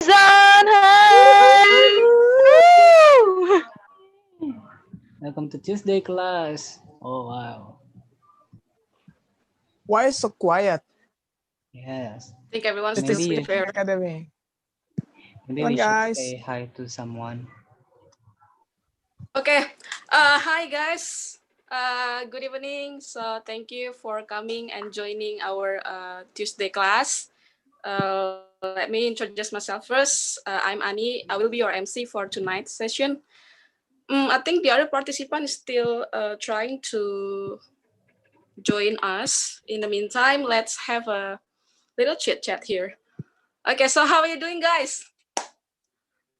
Britzoners! Woo! Welcome to Tuesday class. Oh wow. Why is so quiet? Yes. I think everyone's This still is Maybe Speaking prepared. Academy. maybe Come on, we should guys. say hi to someone. Okay. Hi guys. Good evening. So thank you for coming and joining our Tuesday class. Let me introduce myself first. I'm Ani. I will be your MC for tonight's session. I think the other participant is still trying to join us. In the meantime, let's have a little chit chat here. Okay, so how are you doing, guys?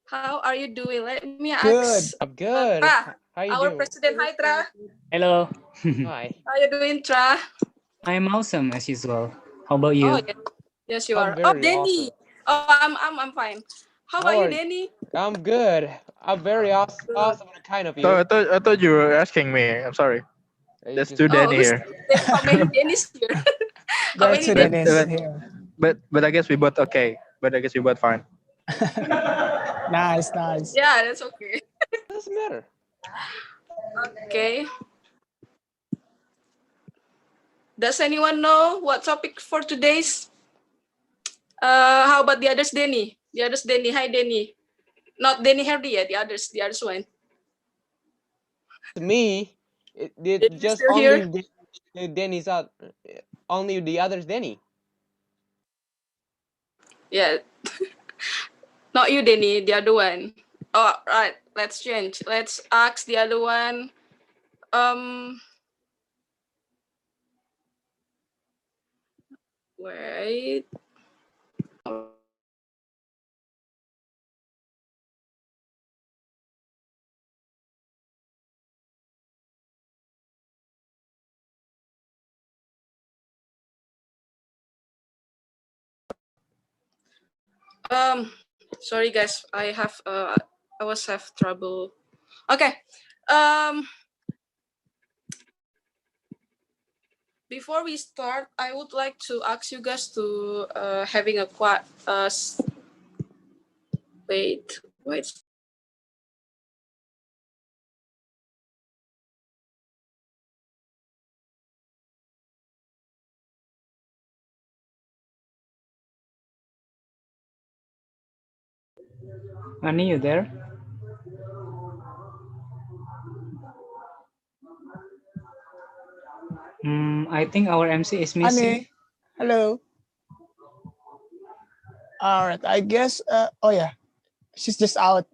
How are you doing? Let me ask. Good. I'm good. Tra, How you our doing? president. Hi, Tra. Hello. Hi. How you doing, Tra? I'm awesome as usual. How about Oh, you? yes, you I'm are. Oh, very Danny. awesome. Oh, I'm fine. How about How you, are you? Danny? I'm good. I'm very awesome. Good. Awesome and kind of So you. I thought you were asking me. I'm sorry. You There's just two Oh, Danny who's here. how many Dennis here? There How are many two But Dennis? Dennis but here. but I guess we both okay. But I guess we both fine. Nice, nice. Yeah, that's okay. doesn't matter. Okay. Does anyone know what topic for today's? How about the others, Denny? The others, Denny. Hi, Denny. Not Denny Hardy yet. The others one. To me, it Denny just still only here? Denny's out. Only the others Denny. Yeah. Not you, Denny. The other one. Oh, right. Let's change. Let's ask the other one. Wait. Sorry guys. I was have trouble. Okay. Um. Before we start, I would like to ask you guys to having a quiet. Wait. Annie, you there? I think our MC is missing. Ani, hello. All right. I guess. Oh yeah, she's just out.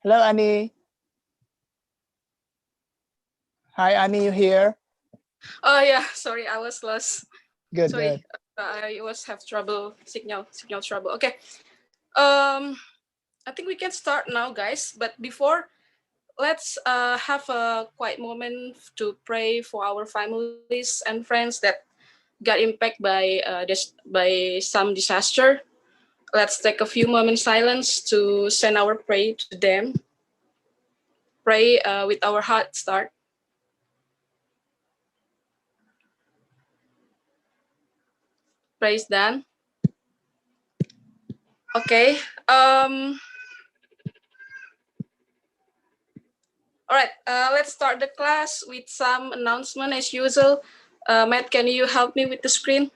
Hello, Ani. Hi, Ani. You here? Oh yeah. Sorry, I was lost. Good, Sorry, good. I was have trouble signal trouble. Okay. I think we can start now, guys. But before, let's have a quiet moment to pray for our families and friends that got impacted by some disaster. Let's take a few moments silence to send our prayer to them. Pray with our heart. Start. Praise done. Okay. All right. Let's start the class with some announcement as usual. Matt, can you help me with the screen?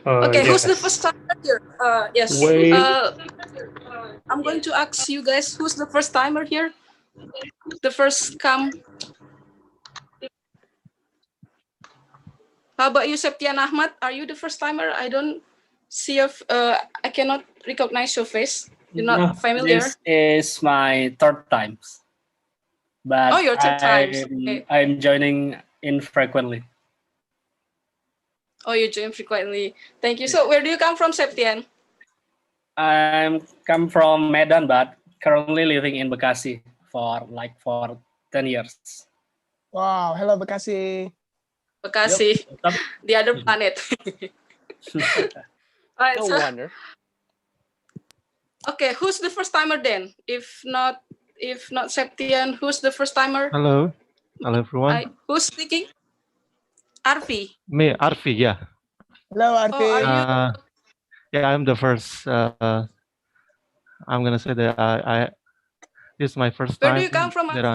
Okay, who's the first timer here? Yes. Wait. I'm going to ask you guys, who's the first timer here? The first come. How about you, Septian Ahmad? Are you the first timer? I don't see your. I cannot recognize your face. You're not familiar. This is my third time, but Oh, your third time. Okay. I'm joining infrequently. Oh, you join frequently. Thank you. So, where do you come from, Septian? I'm come from Medan, but currently living in Bekasi for 10 years. Wow. Hello, Bekasi. Bekasi, Yep. the other planet. All right. No So, wonder. okay, who's the first timer then? If not, If not Septian, who's the first timer? Hello. Hello, everyone. Who's speaking? Arfi. Me, Arfi, yeah. Hello, Oh, are Arfi. you? Yeah, I'm the first. I'm gonna say that this is my first Where do time you come from, that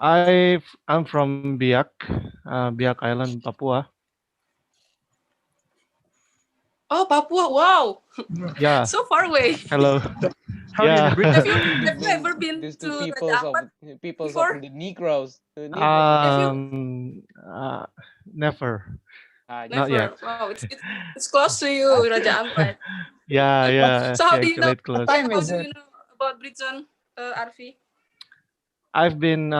Arfi? I'm from Biak, Biak Island, Papua. Oh, Papua. Wow. Yeah. So far away. Hello. How do you know Yeah. Have Britain? you These ever been these to two Raja Ampat peoples of before? the Negroes. Have you? Never. Not yet. Never. Wow, it's close to you, Raja Ampat. Yeah, Okay. yeah. So how do you know? Actually, it close. What time How is do it? you know about Britzone, Arfi? I've been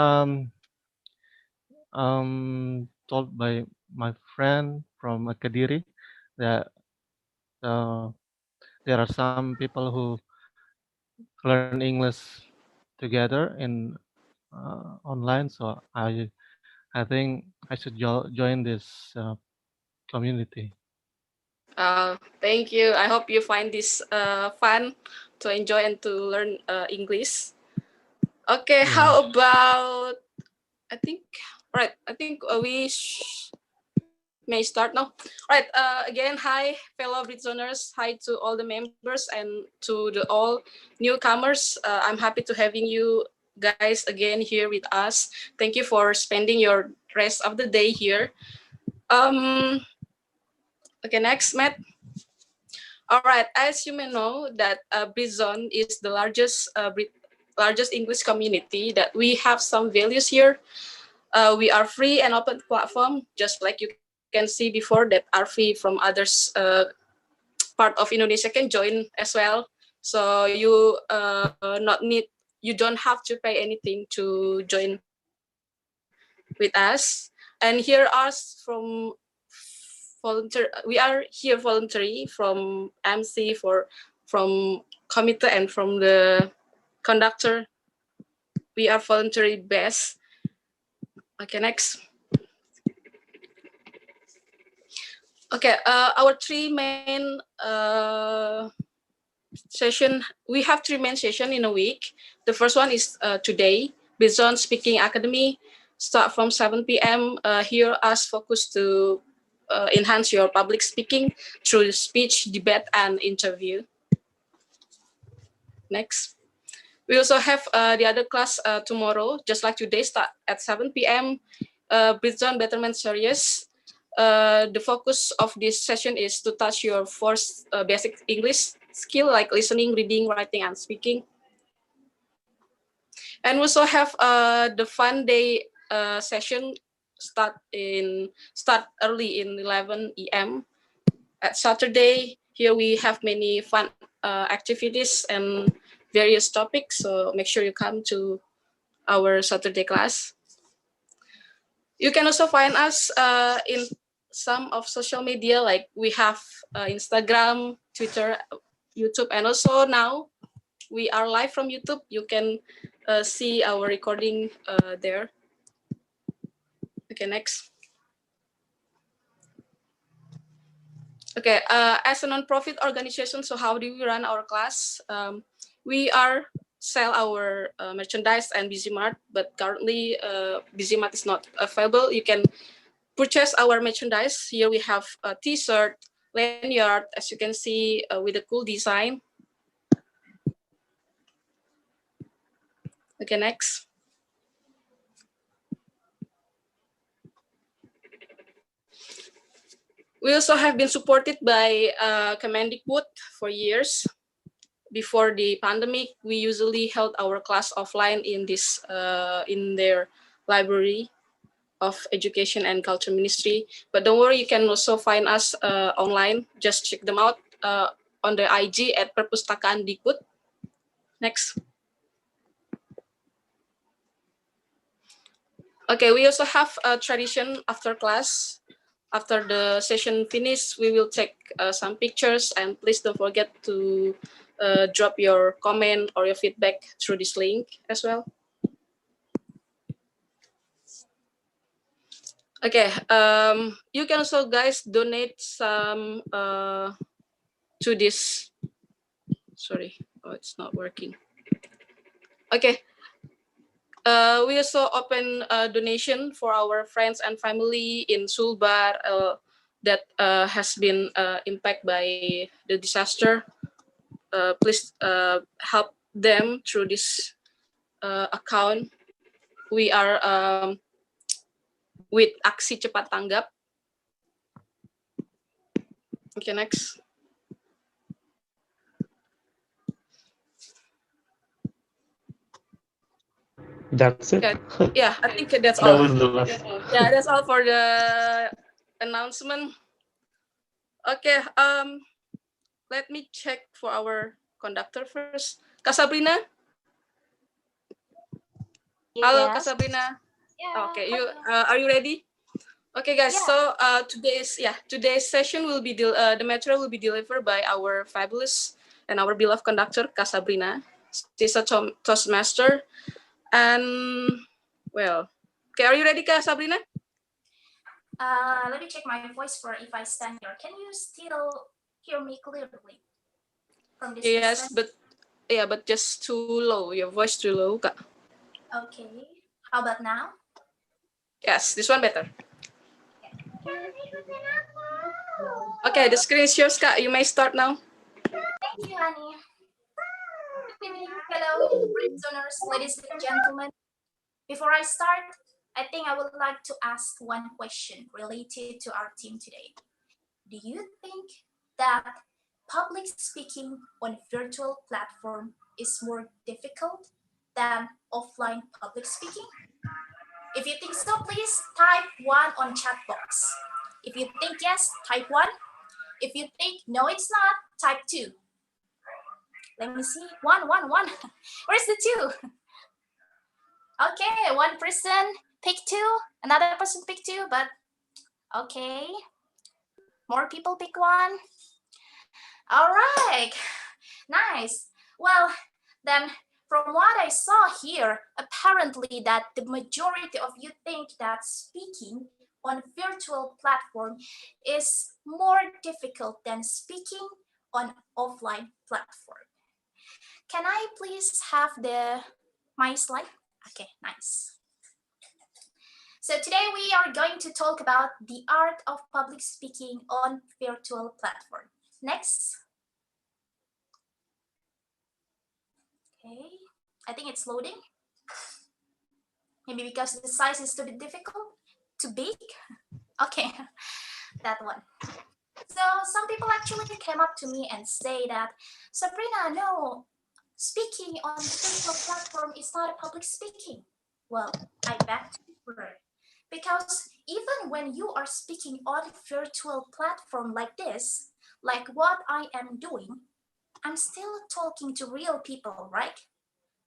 told by my friend from Kediri that uh, there are some people who learn English together in online. So I think I should join this community. Thank you. I hope you find this fun to enjoy and to learn English. Okay, Yeah. how about I think right. I think we may start now. Right. Again, hi, fellow Britzoners. Hi to all the members and to the all newcomers. I'm happy to having you guys again here with us. Thank you for spending your rest of the day here. Okay, next, Matt. All right. As you may know, that Britzone is the largest English community. That we have some values here. We are free and open platform, just like you can see before that Arfi from others part of Indonesia can join as well. So you don't have to pay anything to join with us. And here us we are here voluntary from MC from committee and from the conductor. We are voluntary based. Okay, next. Okay, our three main session. We have three main session in a week. The first one is today, Britzone Speaking Academy. Start from 7 p.m. Here, us focus to enhance your public speaking through speech, debate, and interview. Next. We also have the other class tomorrow, just like today, start at 7 p.m. Britzone Betterment Series. The focus of this session is to touch your first basic English skill like listening, reading, writing, and speaking. And we also have the fun day session start early in 11 a.m. At Saturday. Here we have many fun activities and various topics. So make sure you come to our Saturday class. You can also find us in some of social media, like we have Instagram, Twitter, YouTube, and also now we are live from YouTube. You can see our recording there. Okay, next. Okay, as a non-profit organization, so how do we run our class? We sell our merchandise and BusyMart, but currently BusyMart is not available. You can purchase our merchandise. Here we have a t-shirt, lanyard, as you can see, with a cool design. Okay, next. We also have been supported by Commandicwood for years. Before the pandemic, we usually held our class offline in their library of Education and Culture Ministry. But don't worry, you can also find us online. Just check them out on the IG at Perpustakaan Dikbud. Next. Okay, we also have a tradition after class. After the session finish, we will take some pictures, and please don't forget to drop your comment or your feedback through this link as well. Okay, you can also guys donate some to this. Sorry, oh, it's not working. Okay. We also open a donation for our friends and family in Sulbar that has been impacted by the disaster. Please help them through this account. We are with Aksi Cepat Tanggap. Okay, next. That's it. Yeah, I think that's That all. was the last. Yeah, that's all for the announcement. Okay, let me check for our conductor first. Kak Sabrina? Halo, Kak Sabrina. Yeah. Okay, you are you ready? Okay, guys. Yeah. So today's session will be the material will be delivered by our fabulous and our beloved conductor, Kak Sabrina. She's a Toastmaster, and well, okay. Are you ready, Kak Sabrina? Let me check my voice for if I stand here. Can you still hear me clearly from this Yes, distance? but just too low. Your voice too low, Kak. Okay. How about now? Yes, this one better. Okay, the screen is yours, Kak. You may start now. Thank you, Annie. Good evening, fellow Britzoners, ladies and gentlemen. Before I start, I think I would like to ask one question related to our team today. Do you think that public speaking on virtual platform is more difficult than offline public speaking? If you think so, please type 1 on chat box. If you think yes, type 1. If you think no, it's not, type 2. Let me see. 1, 1, 1. Where's the 2? Okay, one person pick 2, another person pick 2, but okay. More people pick 1. All right, nice. Well, then from what I saw here, apparently that the majority of you think that speaking on virtual platform is more difficult than speaking on offline platform. Can I please have my slide? Okay, nice. So today we are going to talk about the art of public speaking on virtual platform. Next. Okay, I think it's loading. Maybe because the size is too difficult, too big. Okay, that one. So some people actually came up to me and say that, Sabrina, no, speaking on virtual platform is not a public speaking. Well, I beg to differ. Because even when you are speaking on virtual platform like this, like what I am doing, I'm still talking to real people, right?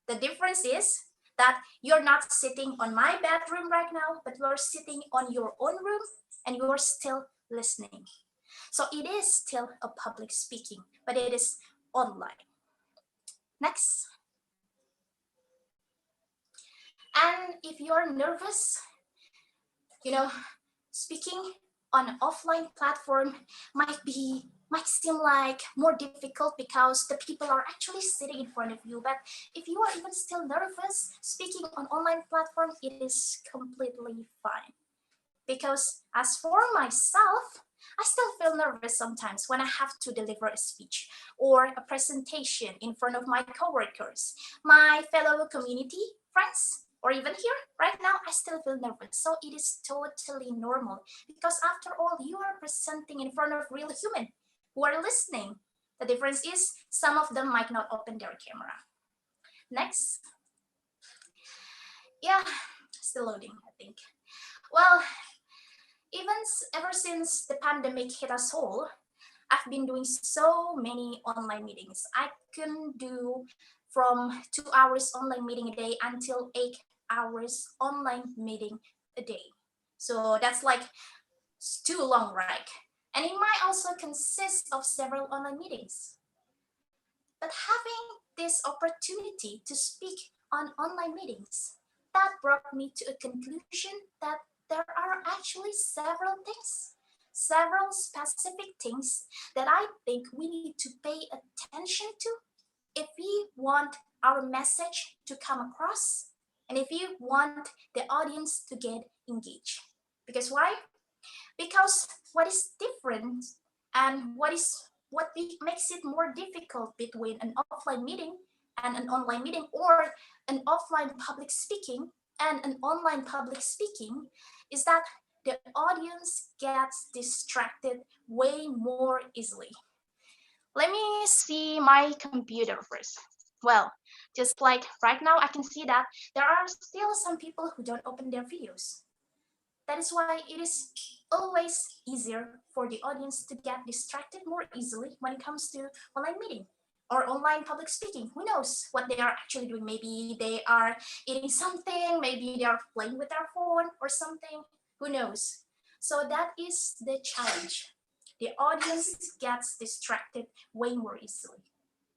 The difference is that you're not sitting on my bedroom right now, but you're sitting on your own room and you're still listening. So it is still a public speaking, but it is online. Next. And if you're nervous, speaking on an offline platform might seem like more difficult because the people are actually sitting in front of you. But if you are even still nervous, speaking on online platform, it is completely fine. Because as for myself, I still feel nervous sometimes when I have to deliver a speech or a presentation in front of my coworkers, my fellow community friends, or even here right now, I still feel nervous. So it is totally normal because after all, you are presenting in front of real human who are listening. The difference is some of them might not open their camera. Next. Yeah, still loading, I think. Well, ever since the pandemic hit us all, I've been doing so many online meetings. I can do from 2 hours online meeting a day until 8 hours online meeting a day. So that's like too long, right? And it might also consist of several online meetings. But having this opportunity to speak on online meetings, that brought me to a conclusion that there are actually several specific things that I think we need to pay attention to if we want our message to come across, and if you want the audience to get engaged. Because why? Because what is different and what makes it more difficult between an offline meeting and an online meeting, or an offline public speaking and an online public speaking, is that the audience gets distracted way more easily. Let me see my computer first. Well, just like right now, I can see that there are still some people who don't open their videos. That is why it is always easier for the audience to get distracted more easily when it comes to online meeting or online public speaking. Who knows what they are actually doing? Maybe they are eating something, maybe they are playing with their phone or something. Who knows? So that is the challenge. The audience gets distracted way more easily.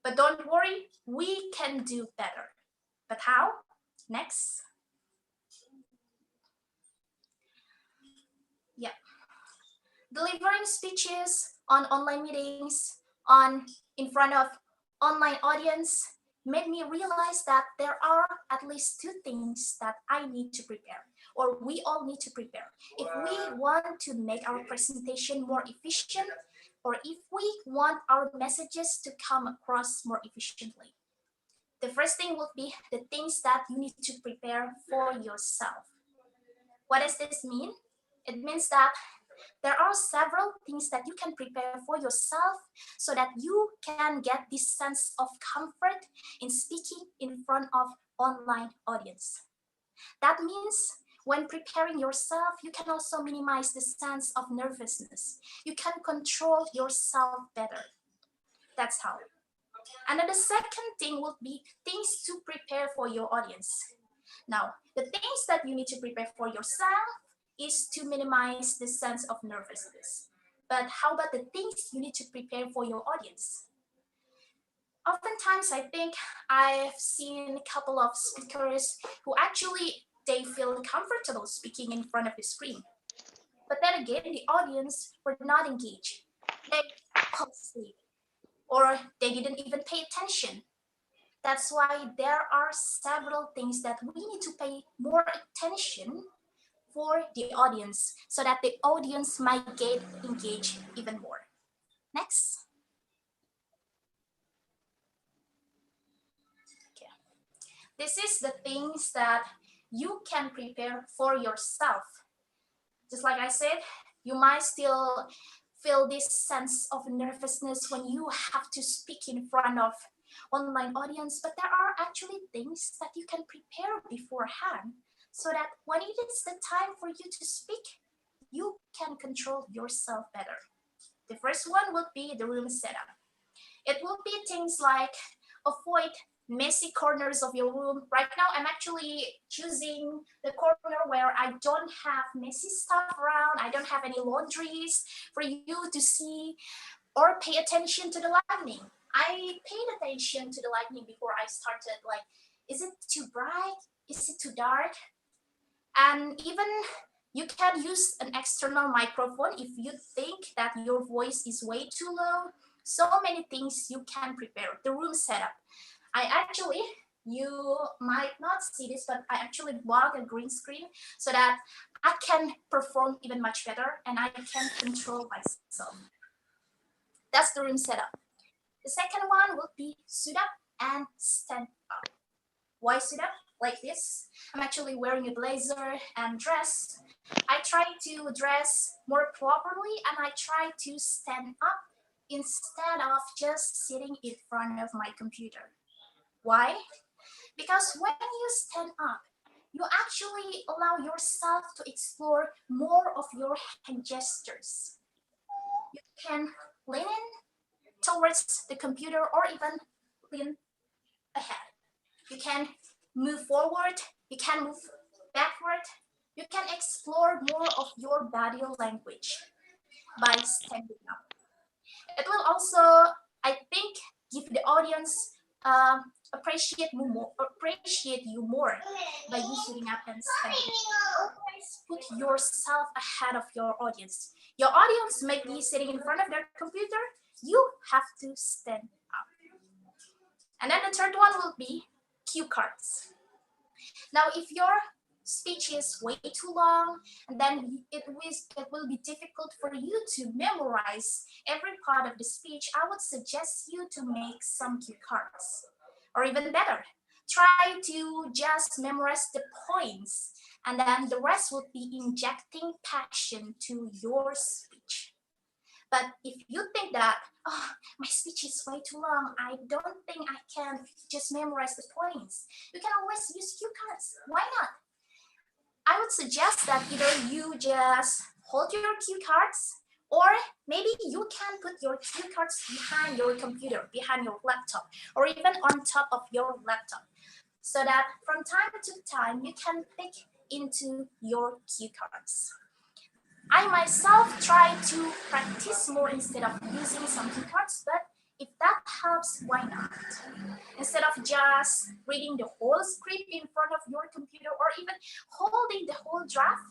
But don't worry, we can do better. But how? Next. Yeah. Delivering speeches on online meetings, in front of online audience, made me realize that there are at least two things that I need to prepare, or we all need to prepare, if we want to make our presentation more efficient, or if we want our messages to come across more efficiently. The first thing would be the things that you need to prepare for yourself. What does this mean? It means that there are several things that you can prepare for yourself so that you can get this sense of comfort in speaking in front of online audience. That means when preparing yourself, you can also minimize the sense of nervousness. You can control yourself better. That's how. And then the second thing would be things to prepare for your audience. Now, the things that you need to prepare for yourself is to minimize the sense of nervousness. But how about the things you need to prepare for your audience? Oftentimes, I think I've seen a couple of speakers who actually they feel comfortable speaking in front of the screen. But then again, the audience were not engaged. They fell asleep, or they didn't even pay attention. That's why there are several things that we need to pay more attention for the audience so that the audience might get engaged even more. Next. Okay. This is the things that you can prepare for yourself. Just like I said, you might still feel this sense of nervousness when you have to speak in front of online audience, but there are actually things that you can prepare beforehand so that when it is the time for you to speak, you can control yourself better. The first one would be the room setup. It will be things like avoid messy corners of your room. Right now, I'm actually choosing the corner where I don't have messy stuff around. I don't have any laundries for you to see or pay attention to the lighting. I paid attention to the lighting before I started. Like, is it too bright? Is it too dark? And even you can use an external microphone if you think that your voice is way too low. So many things you can prepare. The room setup. You might not see this, but I actually bought a green screen so that I can perform even much better and I can control myself. That's the room setup. The second one would be suit up and stand up. Why suit up? Like this. I'm actually wearing a blazer and dress. I try to dress more properly and I try to stand up instead of just sitting in front of my computer. Why? Because when you stand up, you actually allow yourself to explore more of your hand gestures. You can lean in towards the computer or even lean ahead. You can move forward, you can move backward, you can explore more of your body language by standing up. It will also, I think, give the audience appreciate you more by you sitting up and standing. Always put yourself ahead of your audience. Your audience may be sitting in front of their computer. You have to stand up. And then the third one will be cue cards. Now, if your speech is way too long, and then it will be difficult for you to memorize every part of the speech, I would suggest you to make some cue cards. Or even better, try to just memorize the points, and then the rest would be injecting passion to your speech. But if you think that, oh, my speech is way too long, I don't think I can just memorize the points, you can always use cue cards. Why not? I would suggest that either you just hold your cue cards, or maybe you can put your cue cards behind your computer, behind your laptop, or even on top of your laptop, so that from time to time you can pick into your cue cards. I myself try to practice more instead of using some cue cards, but if that helps, why not? Instead of just reading the whole script in front of your computer or even holding the whole draft,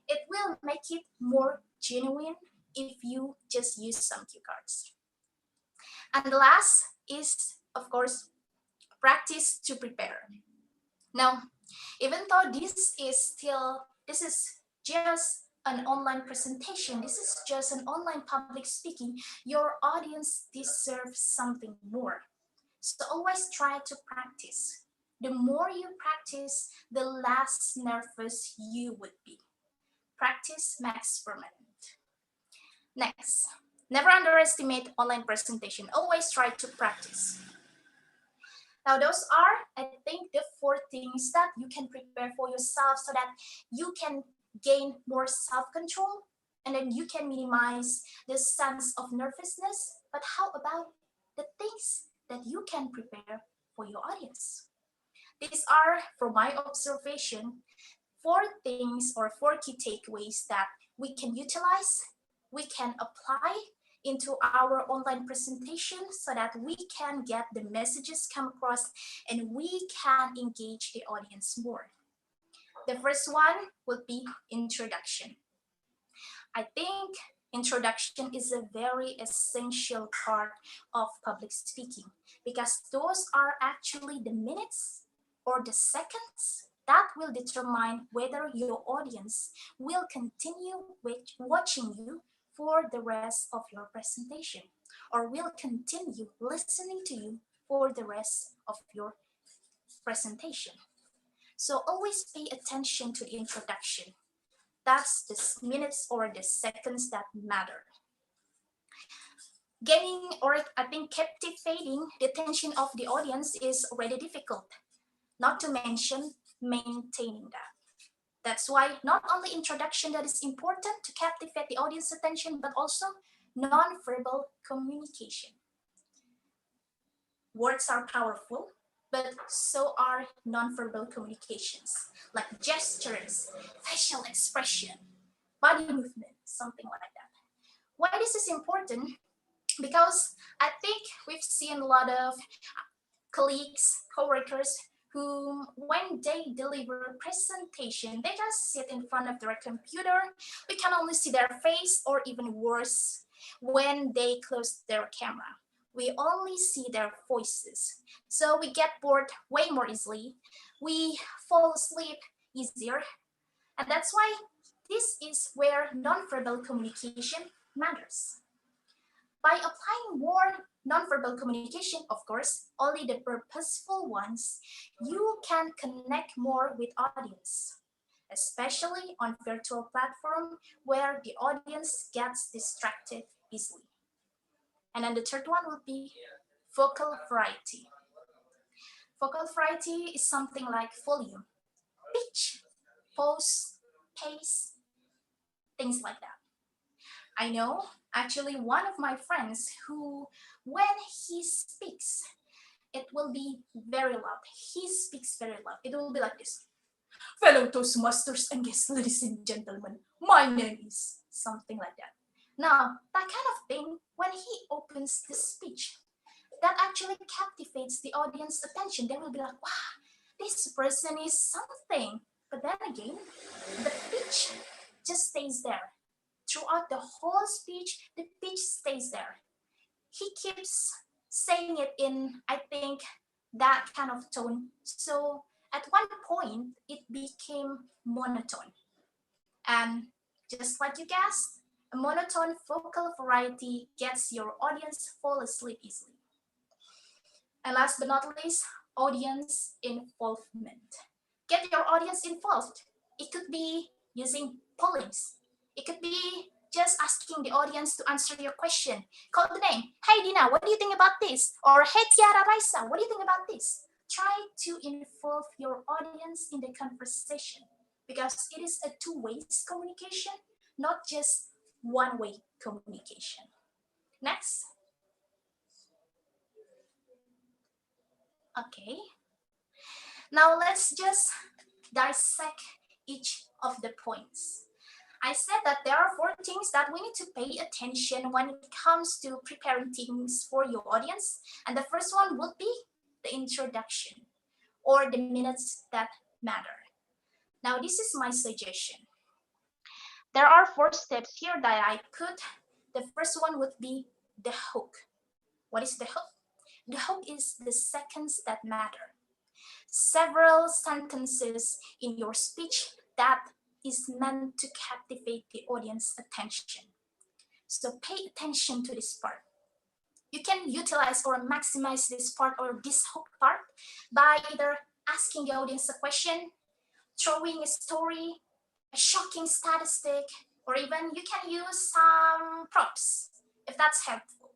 it will make it more genuine if you just use some cue cards. And the last is, of course, practice to prepare. Now, even though this is just an online presentation, this is just an online public speaking, your audience deserves something more. So always try to practice. The more you practice, the less nervous you would be. Practice makes permanent. Next, never underestimate online presentation. Always try to practice. Now, those are, I think, the 4 things that you can prepare for yourself so that you can gain more self-control, and then you can minimize the sense of nervousness. But how about the things that you can prepare for your audience? These are, from my observation, 4 things or 4 key takeaways that we can utilize, we can apply into our online presentation so that we can get the messages come across and we can engage the audience more. The first one would be introduction. I think introduction is a very essential part of public speaking because those are actually the minutes or the seconds that will determine whether your audience will continue watching you for the rest of your presentation or will continue listening to you for the rest of your presentation. So always pay attention to the introduction. That's the minutes or the seconds that matter. Gaining, or I think captivating the attention of the audience is already difficult, not to mention maintaining that. That's why not only introduction that is important to captivate the audience attention, but also non-verbal communication. Words are powerful, but so are non-verbal communications, like gestures, facial expression, body movement, something like that. Why this is important? Because I think we've seen a lot of colleagues, coworkers, who when they deliver a presentation, they just sit in front of their computer. We can only see their face, or even worse, when they close their camera. We only see their voices. So we get bored way more easily. We fall asleep easier. And that's why this is where nonverbal communication matters. By applying more nonverbal communication, of course, only the purposeful ones, you can connect more with audience, especially on virtual platform where the audience gets distracted easily. And then the third one would be vocal variety. Vocal variety is something like volume, pitch, pause, pace, things like that. I know actually one of my friends who, when he speaks, it will be very loud. He speaks very loud. It will be like this. Fellow Toastmasters and guests, ladies and gentlemen, my name is something like that. Now, that kind of thing, when he opens the speech, that actually captivates the audience attention. They will be like, wow, this person is something. But then again, the pitch just stays there. Throughout the whole speech, the pitch stays there. He keeps saying it in, I think, that kind of tone. So at one point, it became monotone. And just like you guessed, a monotone vocal variety gets your audience fall asleep easily. And last but not least, audience involvement. Get your audience involved. It could be using pollings. It could be just asking the audience to answer your question. Call the name. Hey Dina, what do you think about this? Or hey Tiara Raisa, what do you think about this? Try to involve your audience in the conversation because it is a two-way communication, not just one-way communication. Next. Okay. Now let's just dissect each of the points. I said that there are 4 things that we need to pay attention when it comes to preparing things for your audience. And the first one would be the introduction or the minutes that matter. Now, this is my suggestion. There are 4 steps here that I put. The first one would be the hook. What is the hook? The hook is the seconds that matter. Several sentences in your speech that is meant to captivate the audience attention. So pay attention to this part. You can utilize or maximize this part or this hook part by either asking the audience a question, throwing a story, a shocking statistic, or even you can use some props if that's helpful.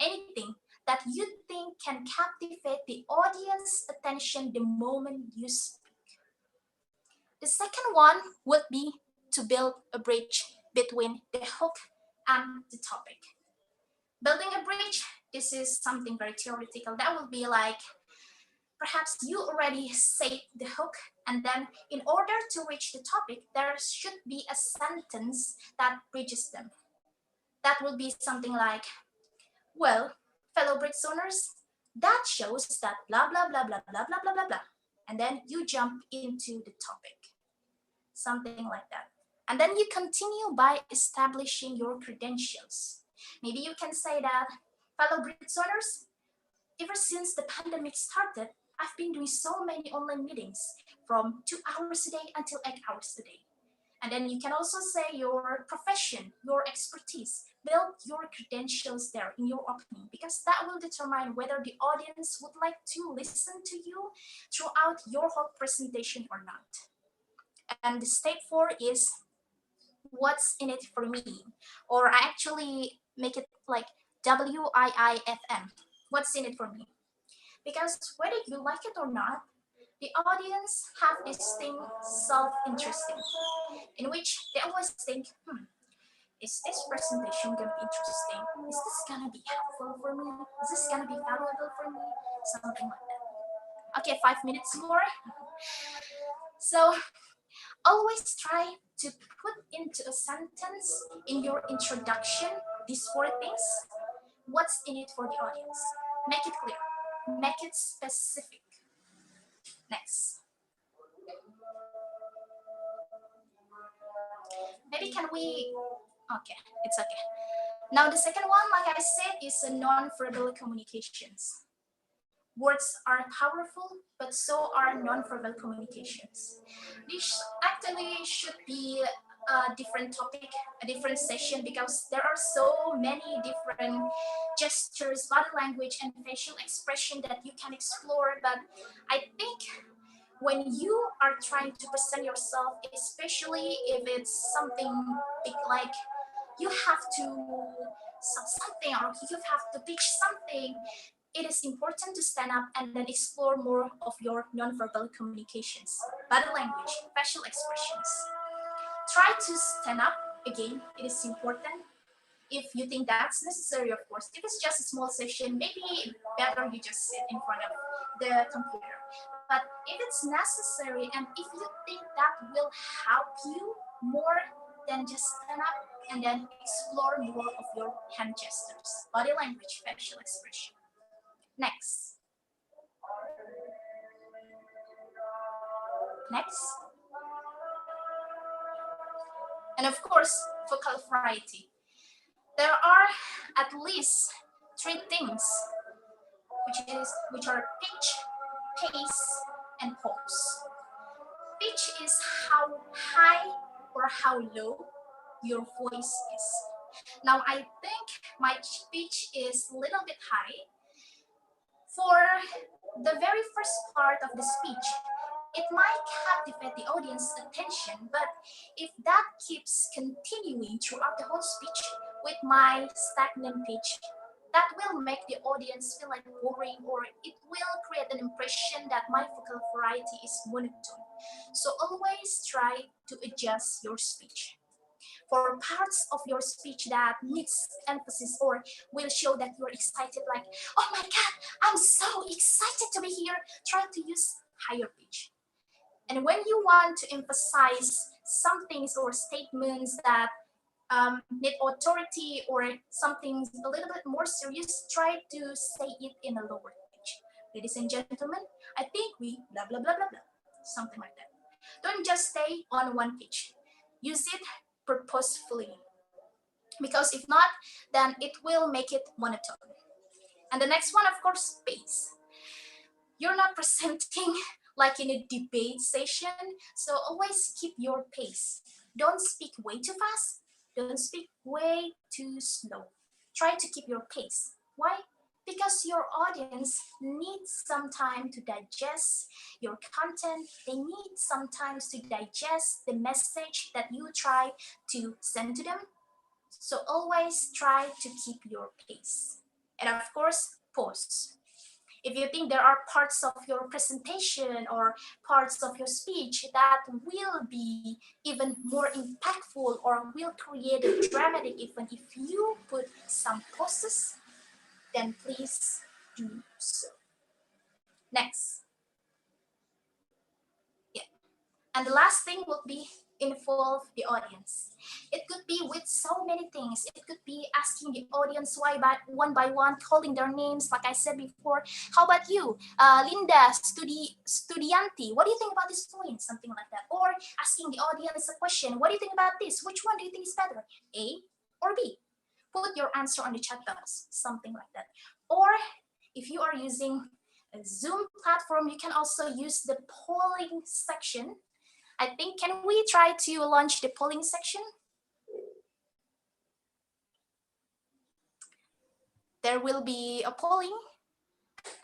Anything that you think can captivate the audience attention the moment you speak. The second one would be to build a bridge between the hook and the topic. Building a bridge, this is something very theoretical. That would be like, perhaps you already say the hook, and then in order to reach the topic, there should be a sentence that bridges them. That would be something like, well, fellow Britzoners, that shows that blah, blah, blah, blah, blah, blah, blah, blah, blah. And then you jump into the topic. Something like that. And then you continue by establishing your credentials. Maybe you can say that, fellow Britzoners, ever since the pandemic started, I've been doing so many online meetings from 2 hours a day until 8 hours a day. And then you can also say your profession, your expertise, build your credentials there in your opening, because that will determine whether the audience would like to listen to you throughout your whole presentation or not. And step 4 is what's in it for me, or I actually make it like WIIFM, what's in it for me. Because whether you like it or not, the audience have this thing self-interesting, in which they always think, is this presentation gonna be interesting? Is this gonna be helpful for me? Is this gonna be valuable for me? Something like that. Okay, 5 minutes more. So always try to put into a sentence in your introduction these 4 things. What's in it for the audience? Make it clear. Make it specific. Next. Maybe can we, okay, it's okay. Now the second one, like I said, is a non-verbal communications. Words are powerful, but so are non-verbal communications. This actually should be a different topic, a different session, because there are so many different gestures, body language, and facial expression that you can explore. But I think when you are trying to present yourself, especially if it's something big, like you have to sell something or you have to teach something, it is important to stand up and then explore more of your nonverbal communications, body language, facial expressions. Try to stand up again, it is important. If you think that's necessary, of course. If it's just a small session, maybe better you just sit in front of the computer. But if it's necessary and if you think that will help you more, then just stand up and then explore more of your hand gestures, body language, facial expression. Next. Next. And of course, vocal variety. There are at least 3 things which are pitch, pace, and pause. Pitch is how high or how low your voice is. Now I think my pitch is a little bit high. For the very first part of the speech, it might captivate the audience's attention, but if that keeps continuing throughout the whole speech with my stagnant pitch, that will make the audience feel like boring, or it will create an impression that my vocal variety is monotone. So always try to adjust your speech. For parts of your speech that needs emphasis or will show that you're excited, like, oh my God, I'm so excited to be here, try to use higher pitch. And when you want to emphasize some things or statements that need authority or something a little bit more serious, try to say it in a lower pitch. Ladies and gentlemen, I think we blah, blah, blah, blah, blah, something like that. Don't just stay on one pitch. Use it purposefully, because if not, then it will make it monotone. And the next one, of course, pace. You're not presenting like in a debate session, so always keep your pace. Don't speak way too fast, don't speak way too slow. Try to keep your pace. Why? Because your audience needs some time to digest your content. They need sometimes to digest the message that you try to send to them. So always try to keep your pace. And of course, pause. If you think there are parts of your presentation or parts of your speech that will be even more impactful or will create a dramatic event, if you put some pauses, then please do so. Next. Yeah. And the last thing will be involve the audience. It could be with so many things. It could be asking the audience why by one, calling their names, like I said before. How about you, Linda, Studianti? What do you think about this point? Something like that. Or asking the audience a question. What do you think about this? Which one do you think is better, A or B? Put your answer on the chat box, something like that. Or if you are using a Zoom platform, you can also use the polling section. I think, can we try to launch the polling section? There will be a polling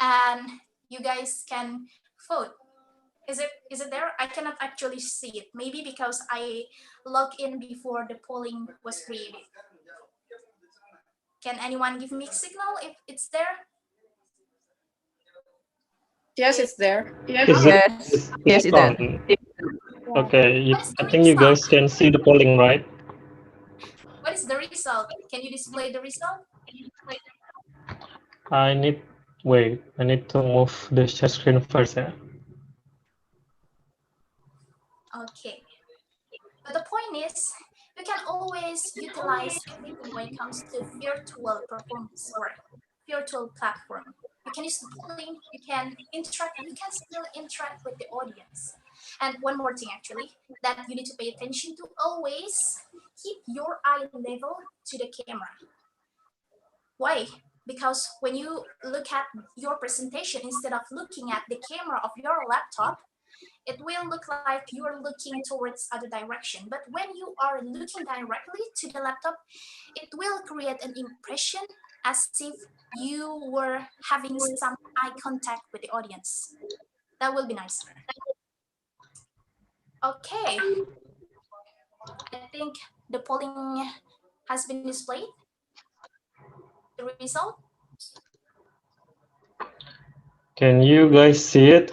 and you guys can vote. Is it there? I cannot actually see it. Maybe because I logged in before the polling was created. Can anyone give me a signal if it's there? Yes, it's there. Yes, it is. Okay, I think you guys can see the polling, right? What is the result? Can you display the result? I need to move the share screen first. Yeah. Okay. But the point is, you can always utilize everything when it comes to virtual performance or virtual platform. You can use the polling, you can interact, and you can still interact with the audience. And one more thing, actually, that you need to pay attention to: always keep your eye level to the camera. Why? Because when you look at your presentation, instead of looking at the camera of your laptop, it will look like you are looking towards other direction. But when you are looking directly to the laptop, it will create an impression as if you were having some eye contact with the audience. That will be nicer. Okay. I think the polling has been displayed. The result. Can you guys see it?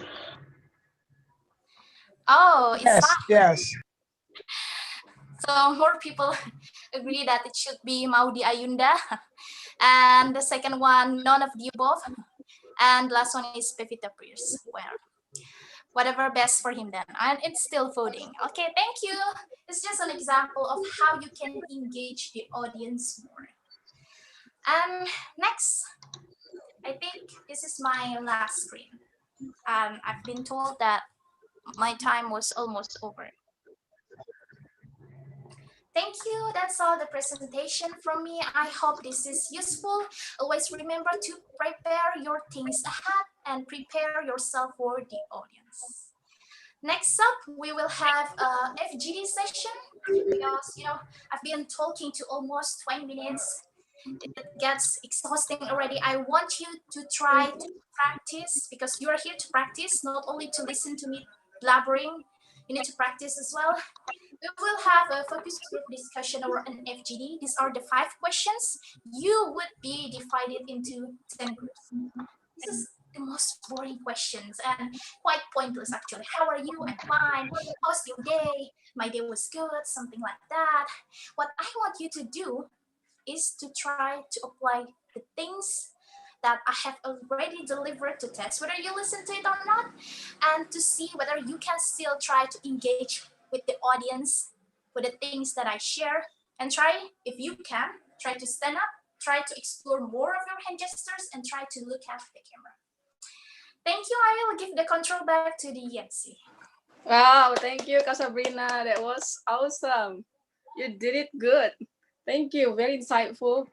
Oh, it's Yes, fine. yes. So more people agree that it should be Maudi Ayunda. And the second one, none of the above. And last one is Pevita Pierce. Well, whatever best for him then. And it's still voting. Okay, thank you. It's just an example of how you can engage the audience more. And next, I think this is my last screen. I've been told that my time was almost over. Thank you. That's all the presentation from me. I hope this is useful. Always remember to prepare your things ahead and prepare yourself for the audience. Next up, we will have a FGD session because, I've been talking to almost 20 minutes. It gets exhausting already. I want you to try to practice because you are here to practice, not only to listen to me blabbering. You need to practice as well. We will have a focus group discussion or an FGD. These are the 5 questions. You would be divided into 10 groups. This is the most boring questions and quite pointless actually. How are you? I'm fine. How's your day? My day was good, something like that. What I want you to do is to try to apply the things that I have already delivered to test whether you listen to it or not, and to see whether you can still try to engage with the audience with the things that I share, and try, if you can, try to stand up, try to explore more of your hand gestures, and try to look at the camera. Thank you. I will give the control back to the MC. Wow, thank you, Sabrina. That was awesome. You did it good. Thank you. Very insightful.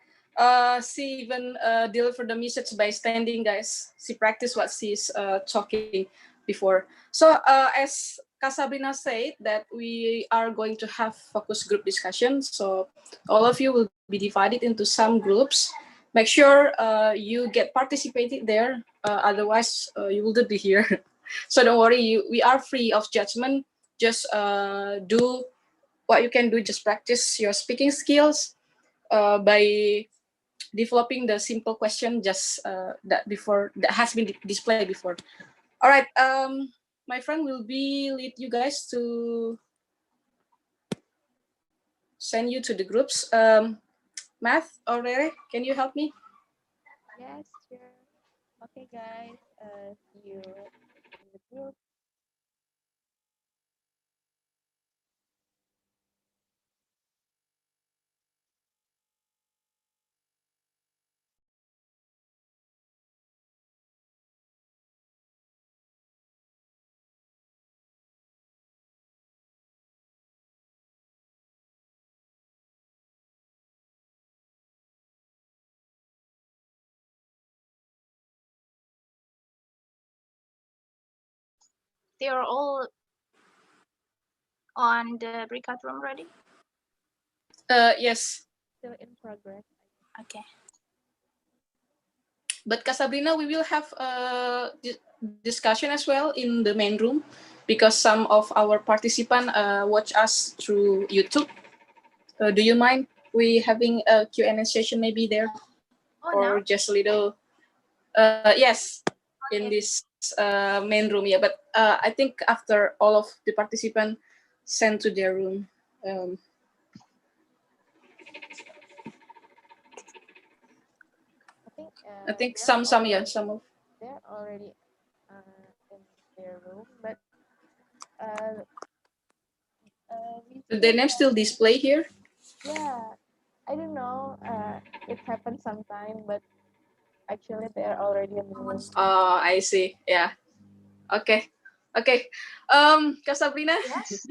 She even delivered the message by standing, guys. She practiced what she's talking before. So as Sabrina said, that we are going to have focus group discussion. So all of you will be divided into some groups. Make sure you get participated there. Otherwise, you will not be here. So don't worry, we are free of judgment. Just do what you can do. Just practice your speaking skills by developing the simple question just that has been displayed before. All right, my friend will be lead you guys to send you to the groups. Math or Rere, can you help me? Yes, sure. Okay, guys. See you in the group. They are all on the breakout room ready? Yes. Still in progress. Okay. But Sabrina, we will have a discussion as well in the main room because some of our participants watch us through YouTube. Do you mind we having a Q&A session maybe there? Or no? just a little? Yes, okay. In this main room, yeah. But I think after all of the participants sent to their room. I think some of they're already in their room, but the name still display here. Yeah, I don't know. It happened sometime, but actually they're already in the room. Oh, I see. Yeah. Okay. Sabrina, yes.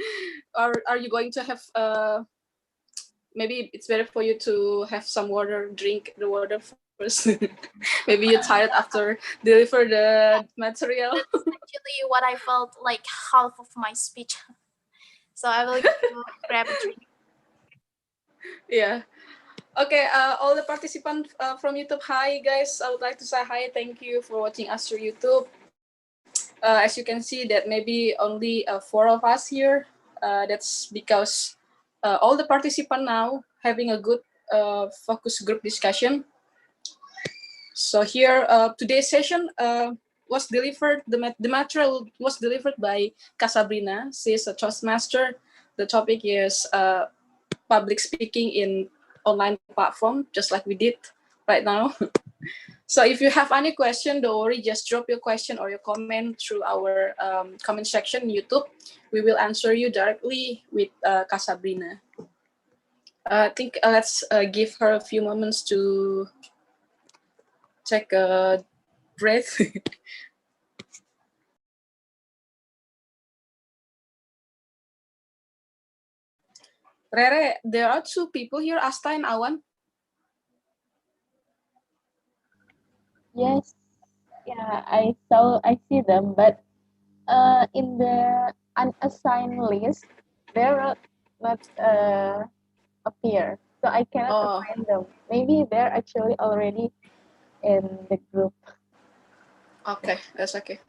are you going to have maybe it's better for you to have some water, drink the water first. Maybe you're tired after deliver the material. That's actually what I felt like half of my speech. So I will grab a drink. Yeah. Okay, all the participants from YouTube, hi guys. I would like to say hi. Thank you for watching us through YouTube. As you can see that maybe only 4 of us here. That's because all the participants now having a good focus group discussion. So here, today's session was delivered, the material was delivered by Sabrina. She is a Toastmaster. The topic is public speaking in online platform, just like we did right now. So if you have any question, don't worry, just drop your question or your comment through our comment section in YouTube. We will answer you directly with Sabrina. I think let's give her a few moments to take a breath. Rere, there are two people here, Asta and Awan. Yes, yeah, I see them, but in the unassigned list, they're not appear, so I cannot find them. Maybe they're actually already in the group. Okay, that's okay.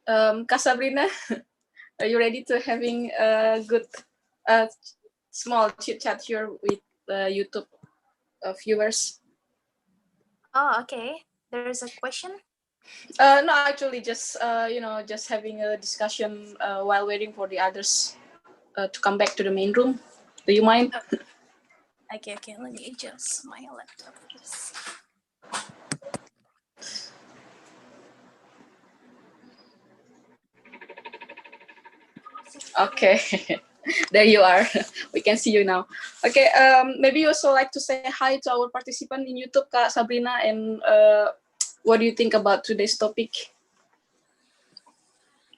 Kak Sabrina, are you ready to having a good small chit chat here with YouTube viewers? Oh, okay. There's a question. No, actually, just just having a discussion while waiting for the others to come back to the main room. Do you mind? Okay. Let me adjust my laptop first. Okay, there you are. We can see you now. Okay, maybe you also like to say hi to our participant in YouTube, Kak Sabrina, and what do you think about today's topic?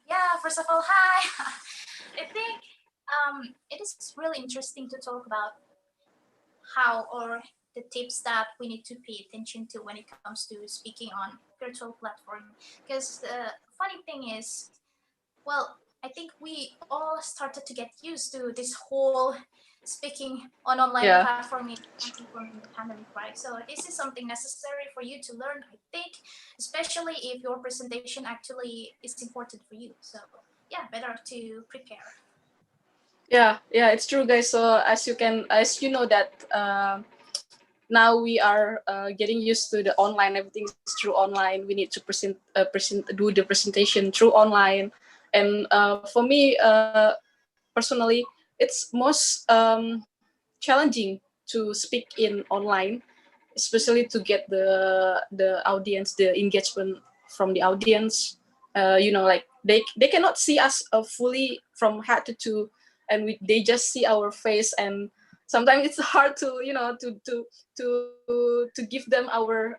Yeah, first of all, hi. I think it is really interesting to talk about how or the tips that we need to pay attention to when it comes to speaking on virtual platform. Because the funny thing is, well, I think we all started to get used to this whole speaking on online platform from the pandemic, right? So this is something necessary for you to learn, I think, especially if your presentation actually is important for you. So yeah, better to prepare. Yeah, it's true, guys. So as you know that now we are getting used to the online. Everything's through online. We need to do the presentation through online. And for me, personally, it's most challenging to speak in online, especially to get the audience, the engagement from the audience. Like they cannot see us fully from head to toe, and they just see our face, and sometimes it's hard to to give them our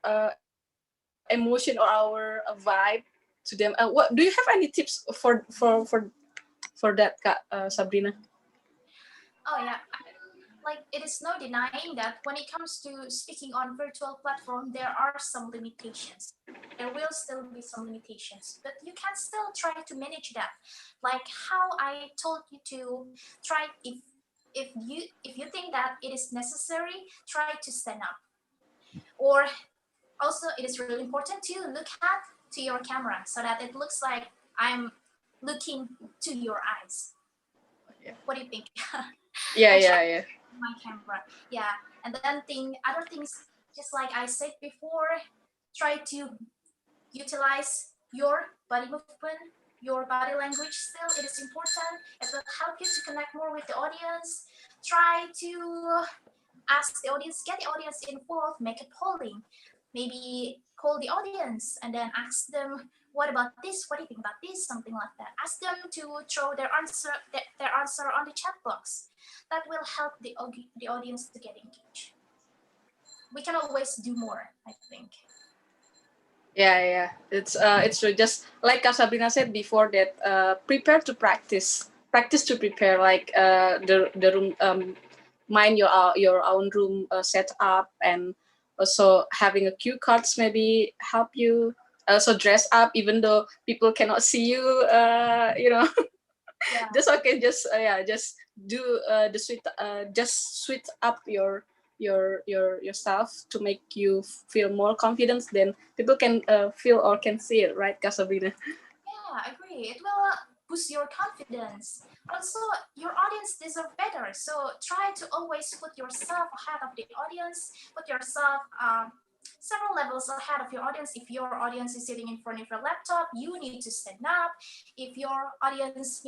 emotion or our vibe to them. What do you have any tips for that, Kak Sabrina? Oh yeah, like it is no denying that when it comes to speaking on virtual platform, there are some limitations. There will still be some limitations, but you can still try to manage that. Like how I told you to try if you think that it is necessary, try to stand up. Or also it is really important to look at to your camera so that it looks like I'm looking to your eyes. What do you think? Yeah. My camera. Yeah. And then other things, just like I said before, try to utilize your body movement, your body language still. It is important. It will help you to connect more with the audience. Try to ask the audience, get the audience involved, make a polling. Maybe call the audience and then ask them, what about this? What do you think about this? Something like that. Ask them to throw their answer on the chat box. That will help the audience to get engaged. We can always do more, I think. Yeah. It's true. Just like Kak Sabrina said before, that prepare to practice to prepare. Like the room, mind your own room set up, and also having a cue cards maybe help you. Also dress up, even though people cannot see you. Yeah. Just do the sweet just sweet up yourself to make you feel more confidence, then people can feel or can see it, right, Kak Sabrina? Yeah, I agree. It will boost your confidence. Also, your audience deserve better. So try to always put yourself ahead of the audience. Put yourself several levels ahead of your audience. If your audience is sitting in front of your laptop, you need to stand up. If your audience,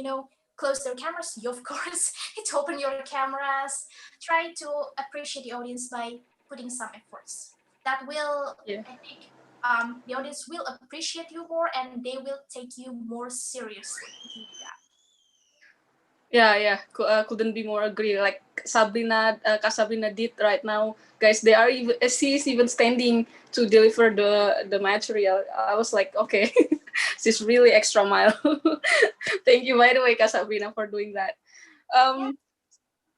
close their cameras, you of course need to open your cameras. Try to appreciate the audience by putting some efforts. That will, I think, the audience will appreciate you more and they will take you more seriously if you do that. Yeah. Couldn't be more agree. Like Kak Sabrina did right now. guys, they are even she's even standing to deliver the material. I was like, okay, she's really extra mile. Thank you, by the way, Kak Sabrina, for doing that.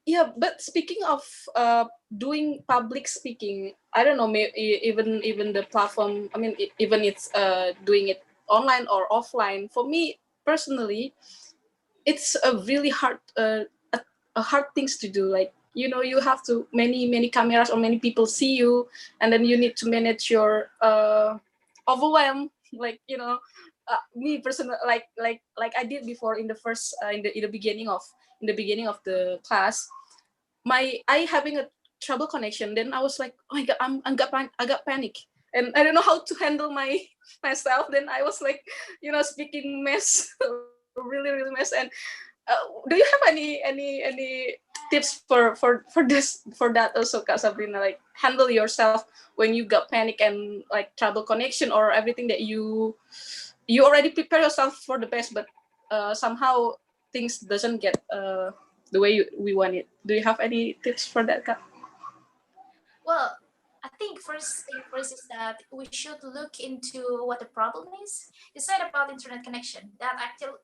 Yeah, but speaking of doing public speaking, I don't know, even the platform. I mean, even it's doing it online or offline. For me personally, it's a really a hard things to do. Like, you know, you have to many cameras or many people see you, and then you need to manage your overwhelm. Like, you know, me personally, like I did before in the first in the beginning of the class, I having a trouble connection. Then I was like, oh my god, I got panic, and I don't know how to handle myself. Then I was like, you know, speaking mess, really mess. And do you have any tips for that also, Kak Sabrina? Like, handle yourself when you got panic and like trouble connection or everything that you already prepare yourself for the best, but somehow things doesn't get the way we want it. Do you have any tips for that, Kak? Well, I think first thing first is that we should look into what the problem is. You said about internet connection. That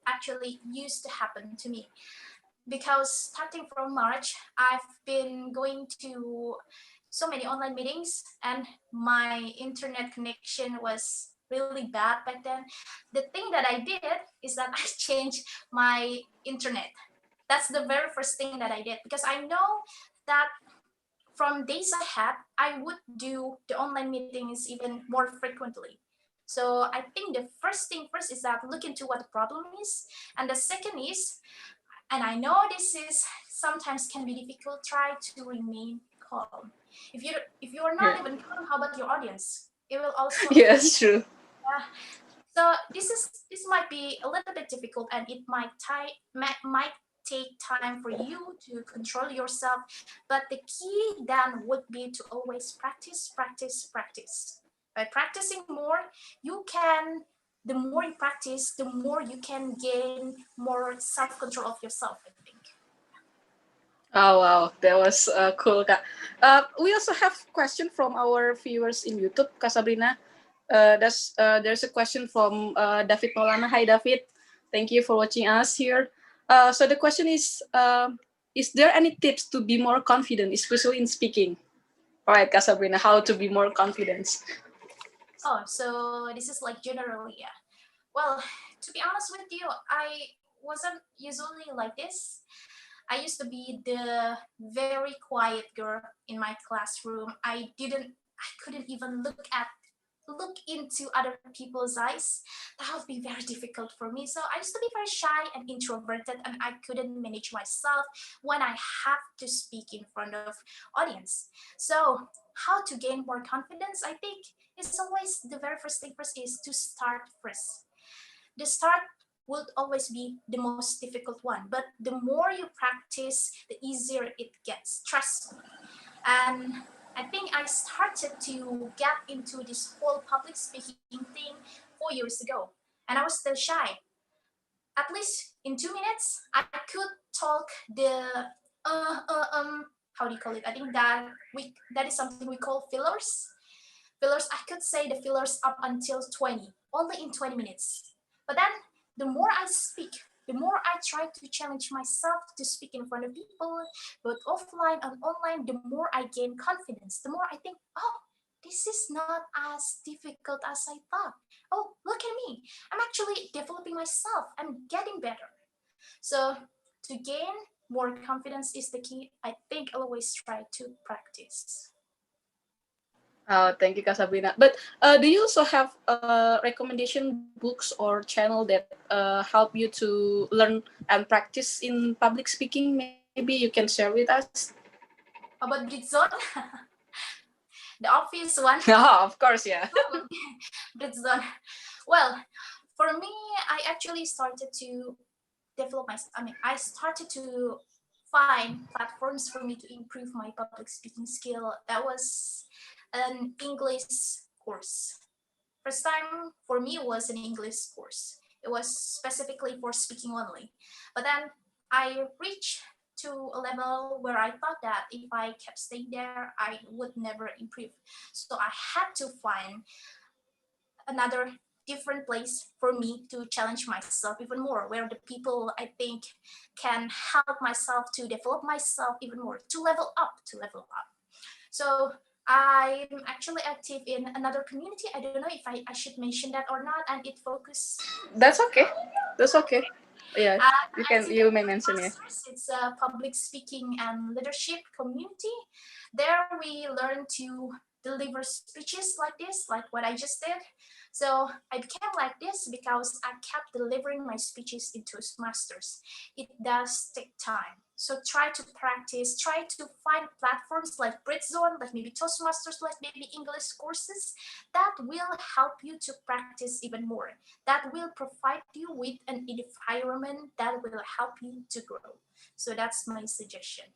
actually used to happen to me. Because starting from March, I've been going to so many online meetings and my internet connection was really bad back then. The thing that I did is that I changed my internet. That's the very first thing that I did, because I know that from days ahead, I would do the online meetings even more frequently. So I think the first thing first is that look into what the problem is. And the second is, and I know this is sometimes can be difficult, try to remain calm. If you are not even calm, how about your audience? It will also Yes, true. yeah. So this might be a little bit difficult, and it might take time for you to control yourself. But the key then would be to always practice. By practicing more, you can. The more you practice, the more you can gain more self-control of yourself, I think. Oh wow, that was cool, Kak. We also have question from our viewers in YouTube, Kak Sabrina. There's a question from David Maulana. Hi, David. Thank you for watching us here. So the question is there any tips to be more confident, especially in speaking? All right, Kak Sabrina, how to be more confident? Oh, so this is like generally, yeah. Well, to be honest with you, I wasn't usually like this. I used to be the very quiet girl in my classroom. I couldn't even look into other people's eyes. That would be very difficult for me. So I used to be very shy and introverted, and I couldn't manage myself when I have to speak in front of audience. So how to gain more confidence? I think it's always the very first thing first is to start first. The start will always be the most difficult one, but the more you practice, the easier it gets. Trust me. And I think I started to get into this whole public speaking thing 4 years ago, and I was still shy. At least in 2 minutes, I could talk the how do you call it? I think that is something we call fillers. Fillers. I could say the fillers up until 20, only in 20 minutes. But then the more I speak, the more I try to challenge myself to speak in front of people, both offline and online, the more I gain confidence. The more I think, oh, this is not as difficult as I thought. Oh, look at me. I'm actually developing myself. I'm getting better. So to gain more confidence is the key. I think I'll always try to practice. Oh, thank you, Kak Sabrina. But do you also have recommendation books or channel that help you to learn and practice in public speaking? Maybe you can share with us. About Britzone? The obvious one. Oh, of course, yeah. Britzone. Well, for me, I actually started to develop myself. I mean, I started to find platforms for me to improve my public speaking skill. That was an English course. First time for me was an English course. It was specifically for speaking only. But then I reached to a level where I thought that if I kept staying there, I would never improve. So I had to find another different place for me to challenge myself even more, where the people I think can help myself to develop myself even more, to level up. So I'm actually active in another community. I don't know if I should mention that or not, and it focuses. That's okay. That's okay. Yeah, you may mention it. It's a public speaking and leadership community. There we learn to deliver speeches like this, like what I just did. So I became like this because I kept delivering my speeches in Toastmasters. It does take time. So try to practice, try to find platforms like Britzone, like maybe Toastmasters, like maybe English courses that will help you to practice even more, that will provide you with an environment that will help you to grow. So that's my suggestion.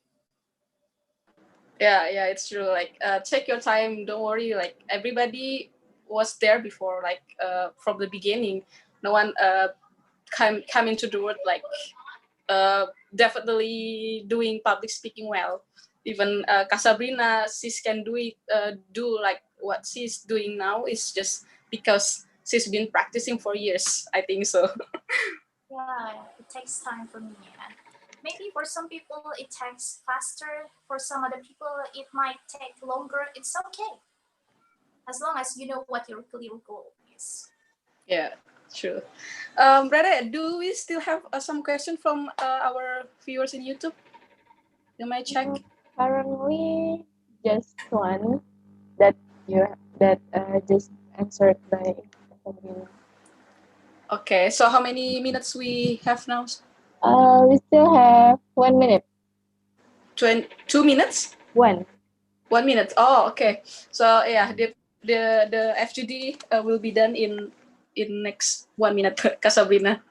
Yeah, it's true. Like, take your time. Don't worry. Like, everybody was there before. Like, from the beginning, no one come into the world like definitely doing public speaking well. Even Sabrina, sis can do it. Do like what she's doing now is just because she's been practicing for years. I think so. Yeah, it takes time for me. And maybe for some people it takes faster. For some other people it might take longer. It's okay, as long as you know what your clear goal is. Yeah, true. Brother, do we still have some question from our viewers in YouTube? You might check. Currently, just one that just answered by Sabrina. Okay, so how many minutes we have now? We still have 1 minute. 2 minutes? 1 minute. Oh, okay. So yeah, the FGD will be done in next 1 minute. Sabrina.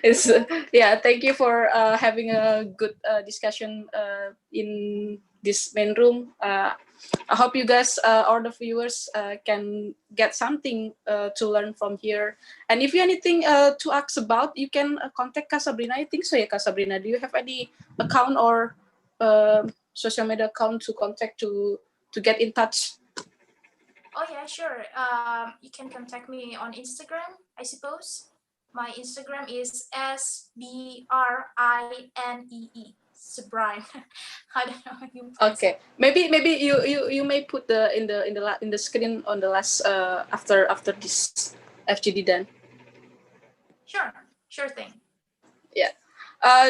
It's yeah. Thank you for having a good discussion in this main room. I hope you guys, all the viewers, can get something to learn from here. And if you anything to ask about, you can contact Sabrina. I think so, yeah, Sabrina. Do you have any account or social media account to contact to get in touch? Oh yeah, sure. You can contact me on Instagram, I suppose. My Instagram is SBRINEE. Sabrina. I don't know how you pronounce Okay, maybe you may put in the screen on the last after this FGD done. Sure thing. Yeah.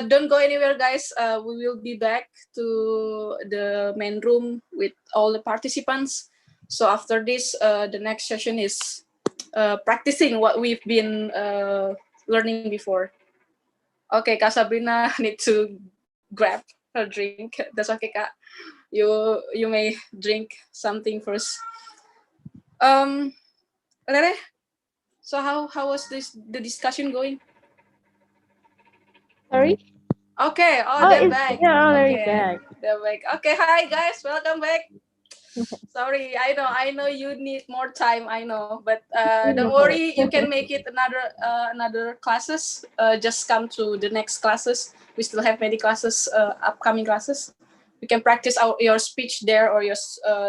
Don't go anywhere, guys. We will be back to the main room with all the participants. So after this, the next session is practicing what we've been learning before. Okay, Kak Sabrina need to grab her drink. That's okay, Kak. You may drink something first. Lere, so how was the discussion going? Sorry? Okay, they're back. You're already Okay, back. they're back. Okay, hi guys, welcome back. Sorry, I know you need more time. I know, but don't worry, you can make it another classes. Just come to the next classes. We still have many classes, upcoming classes. You can practice your speech there or your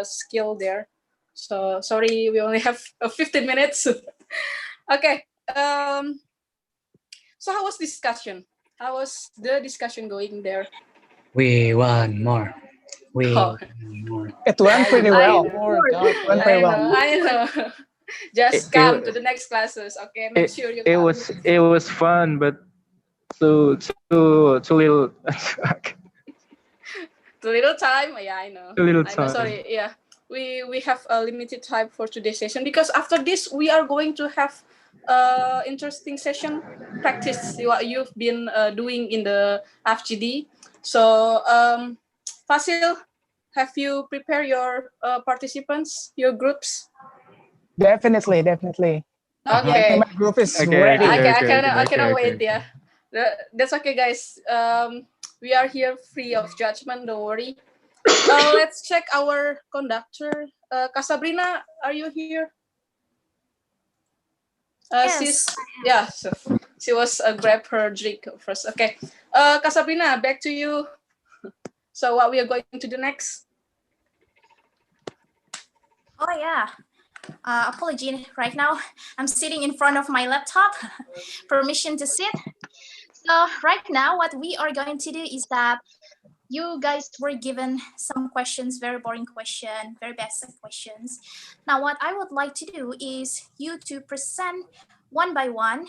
skill there. So sorry, we only have 15 minutes. Okay. So how was discussion? How was the discussion going there? We want more. We Oh. want more. It went pretty well. I know. Just come to the next classes, okay? Make sure you come. It was fun, but too little. Too little time. Yeah, I know. Too little I know. time. Sorry. Yeah, we have a limited time for today's session because after this we are going to have interesting session practice what you've been doing in the FGD. So Fasil, have you prepared your participants, your groups? Definitely. Okay. My group is Okay, ready. I cannot wait. Yeah, that's okay, guys. We are here free of judgment. Don't worry. Let's check our conductor. Kak Sabrina, are you here? Yes. So she was grab her drink first. Okay. Kak Sabrina, back to you. So what we are going to do next? Oh yeah. Apology. Right now, I'm sitting in front of my laptop. Permission to sit. So right now, what we are going to do is that you guys were given some questions, very boring question, very basic questions. Now, what I would like to do is you to present one by one.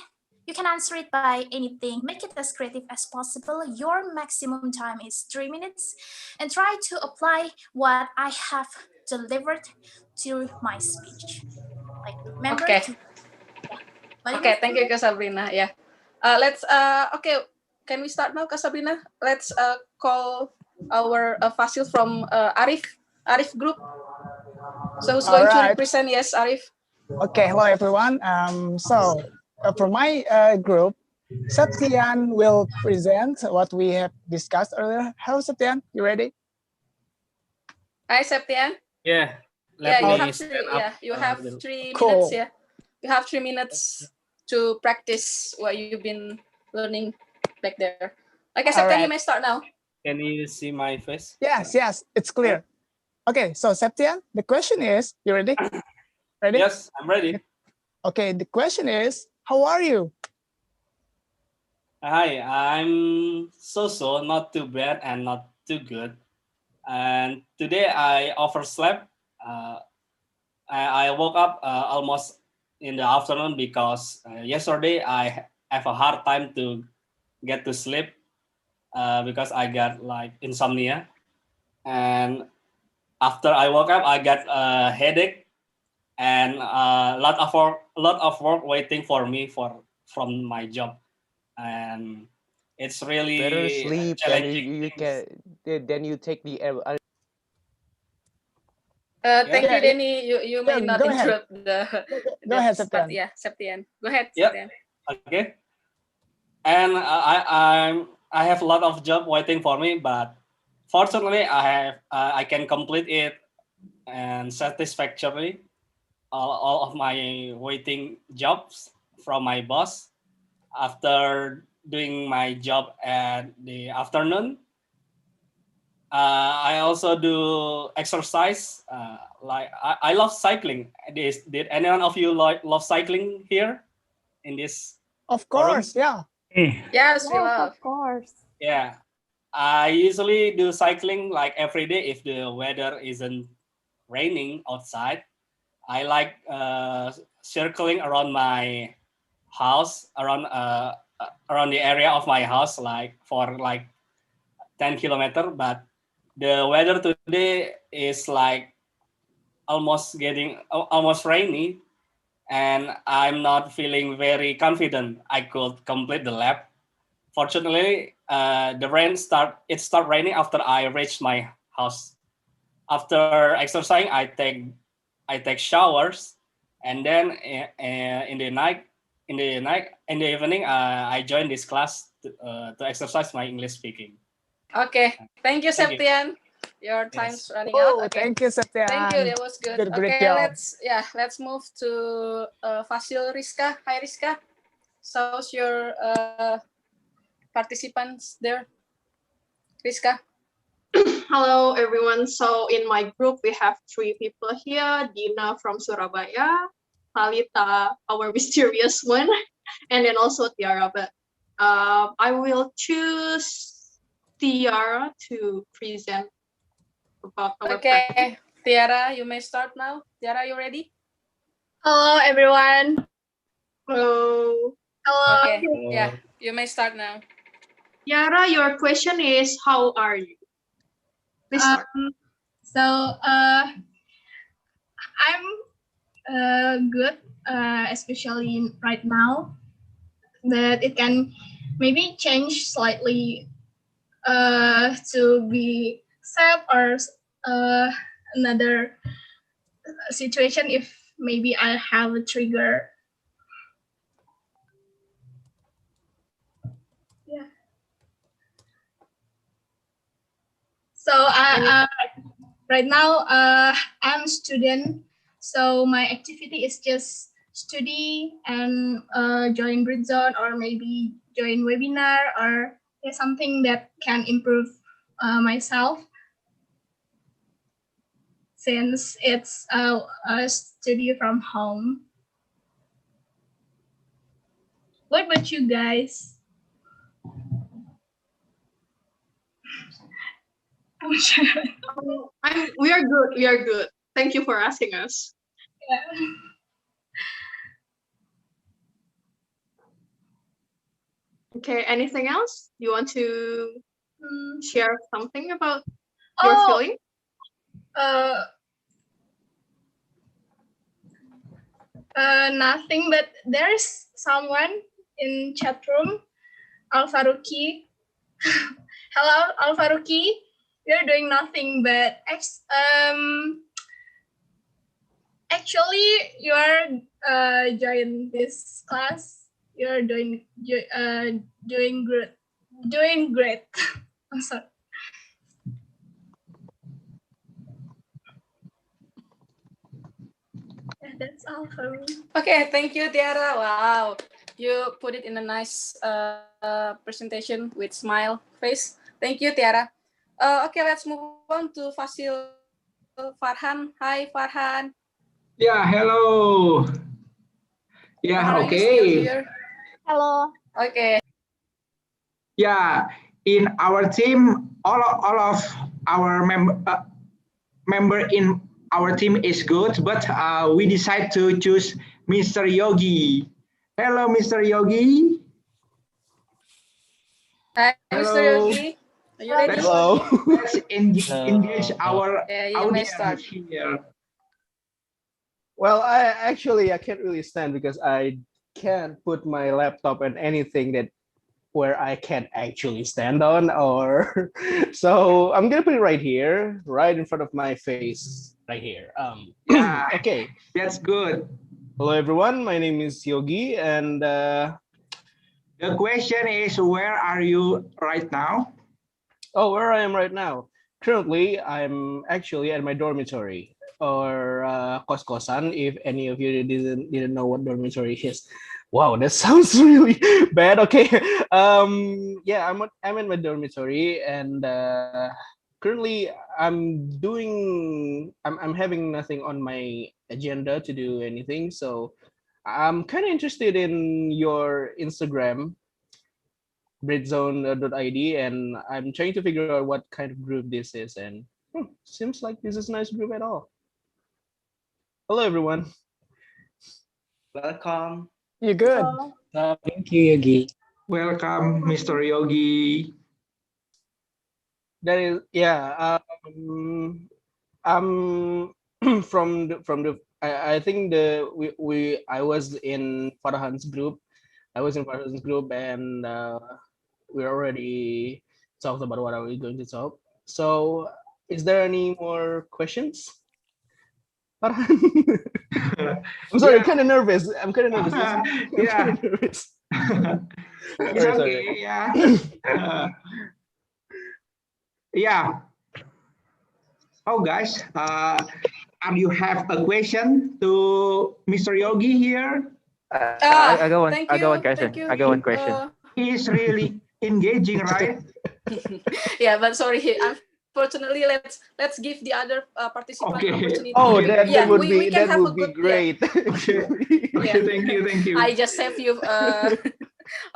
You can answer it by anything. Make it as creative as possible. Your maximum time is 3 minutes, and try to apply what I have delivered to my speech. Like remember. Okay. Yeah. Okay. Thank you, Sabrina. Yeah. Let's. Okay. Can we start now, Sabrina? Let's call our Fasil from Arif group. So who's going to represent? Yes, Arif. Okay, hello everyone. So for my group, Septian will present what we have discussed earlier. Hello, Septian, you ready? Hi, Septian. Yeah. Yeah, Let you me have stand three. up Yeah, you a have little. 3 Cool. minutes. Yeah, you have 3 minutes to practice what you've been learning back there. Okay, Septian, you may start now. Can you see my face? Yes, it's clear. Okay, so Septian, the question is, you ready? Ready? Yes, I'm ready. Okay, the question is, how are you? Hi, I'm so not too bad and not too good. And today I overslept. I woke up almost in the afternoon because yesterday I have a hard time to get to sleep because I got like insomnia. And after I woke up, I got a headache and a lot of work waiting for me from my job, and it's really Better sleep than challenging. you can. Then you take the. Thank you, Denny. You may not go ahead. interrupt the Go ahead, start. Septian. Yeah, Septian. Go ahead, Yep. Septian. Okay. And I have a lot of job waiting for me, but fortunately I can complete it and satisfactorily all of my waiting jobs from my boss. After doing my job at the afternoon, I also do exercise. Like I love cycling. Did anyone of you love cycling here in this? Of course, forum? yeah. Yes, we Yes, love. of course. Yeah, I usually do cycling like every day if the weather isn't raining outside. I like circling around my house, around the area of my house, like for like 10 kilometer. But the weather today is like almost rainy, and I'm not feeling very confident I could complete the lap. Fortunately, the rain start raining after I reached my house. After exercising, I take showers, and then in the evening, I join this class to exercise my English speaking. Okay, thank you, Thank you. Septian. Your time's running Oh, out. Okay. thank you, Septian. Thank you. That was good. Did a great Okay, job. let's move to Fasil Rizka. Hi, Rizka. How's your participants there? Rizka. Hello, everyone. So in my group, we have 3 people here. Dina from Surabaya, Talita, our mysterious one, and then also Tiara. But I will choose Tiara to present about our Okay, Tiara, you may start now. Tiara, you ready? Hello, everyone. Hello. Hello. Okay, yeah, you may start now. Tiara, your question is, how are you? Please start. So I'm good, especially right now, but it can maybe change slightly to be sad or another situation if maybe I have a trigger. Yeah. So right now I'm a student, so my activity is just study and join Britzone or maybe join webinar or something that can improve myself since it's a study from home. What about you guys? I'm sure. We are good. We are good. Thank you for asking us. Yeah. Okay, anything else? You want to share something about your feeling? Nothing, but there's someone in chat room, Al Faruqi. Hello, Al Faruqi. You're doing nothing, but actually you are join this class. You're doing great. Doing great. I'm sorry. Yeah, that's all for me. Okay, thank you, Tiara. Wow, you put it in a nice presentation with smile face. Thank you, Tiara. Okay, let's move on to Fasil Farhan. Hi, Farhan. Yeah, hello. Yeah, Farhan, are you still okay. here? Hello. Okay. Yeah, in our team, all of our member in our team is good, but we decide to choose Mr. Yogi. Hello, Mr. Yogi. Hi, Mr. Hello. Yogi. Are you ready? Let's engage our You may start. audience here. Well, I can't really stand because I can't put my laptop on anything that where I can't actually stand on or so I'm gonna put it right here, right in front of my face, right here. Yeah, okay. That's good. Hello everyone, my name is Yogi and the question is, where are you right now? Oh, where I am right now. Currently, I'm actually at my dormitory or kos-kosan. If any of you didn't know what dormitory is, wow, that sounds really bad. Okay, yeah, I'm in my dormitory, and currently I'm having nothing on my agenda to do anything. So I'm kind of interested in your Instagram Britzone.id, and I'm trying to figure out what kind of group this is, and seems like this is a nice group at all. Hello everyone. Welcome. You good? Thank you, Yogi. Welcome, Mr. Yogi. That is, yeah. I'm from the. I think I was in Farhan's group. I was in Farhan's group, and we already talked about what are we going to talk. So, is there any more questions? Farhan? I'm sorry, Yeah. I'm kind of nervous. I'm kind of nervous. Yeah. Kind of nervous. It's Sorry, okay. sorry. Yeah. Yeah. Oh, guys, are you have a question to Mr. Yogi here? I got one. Thank I got you. one question. Thank you. I got one question. He's really engaging, right? Yeah, but sorry. Unfortunately, let's give the other participant Okay. opportunity. Oh, to, that yeah, would we be can that have a would be good great. Okay. Okay. Thank you. I just save you.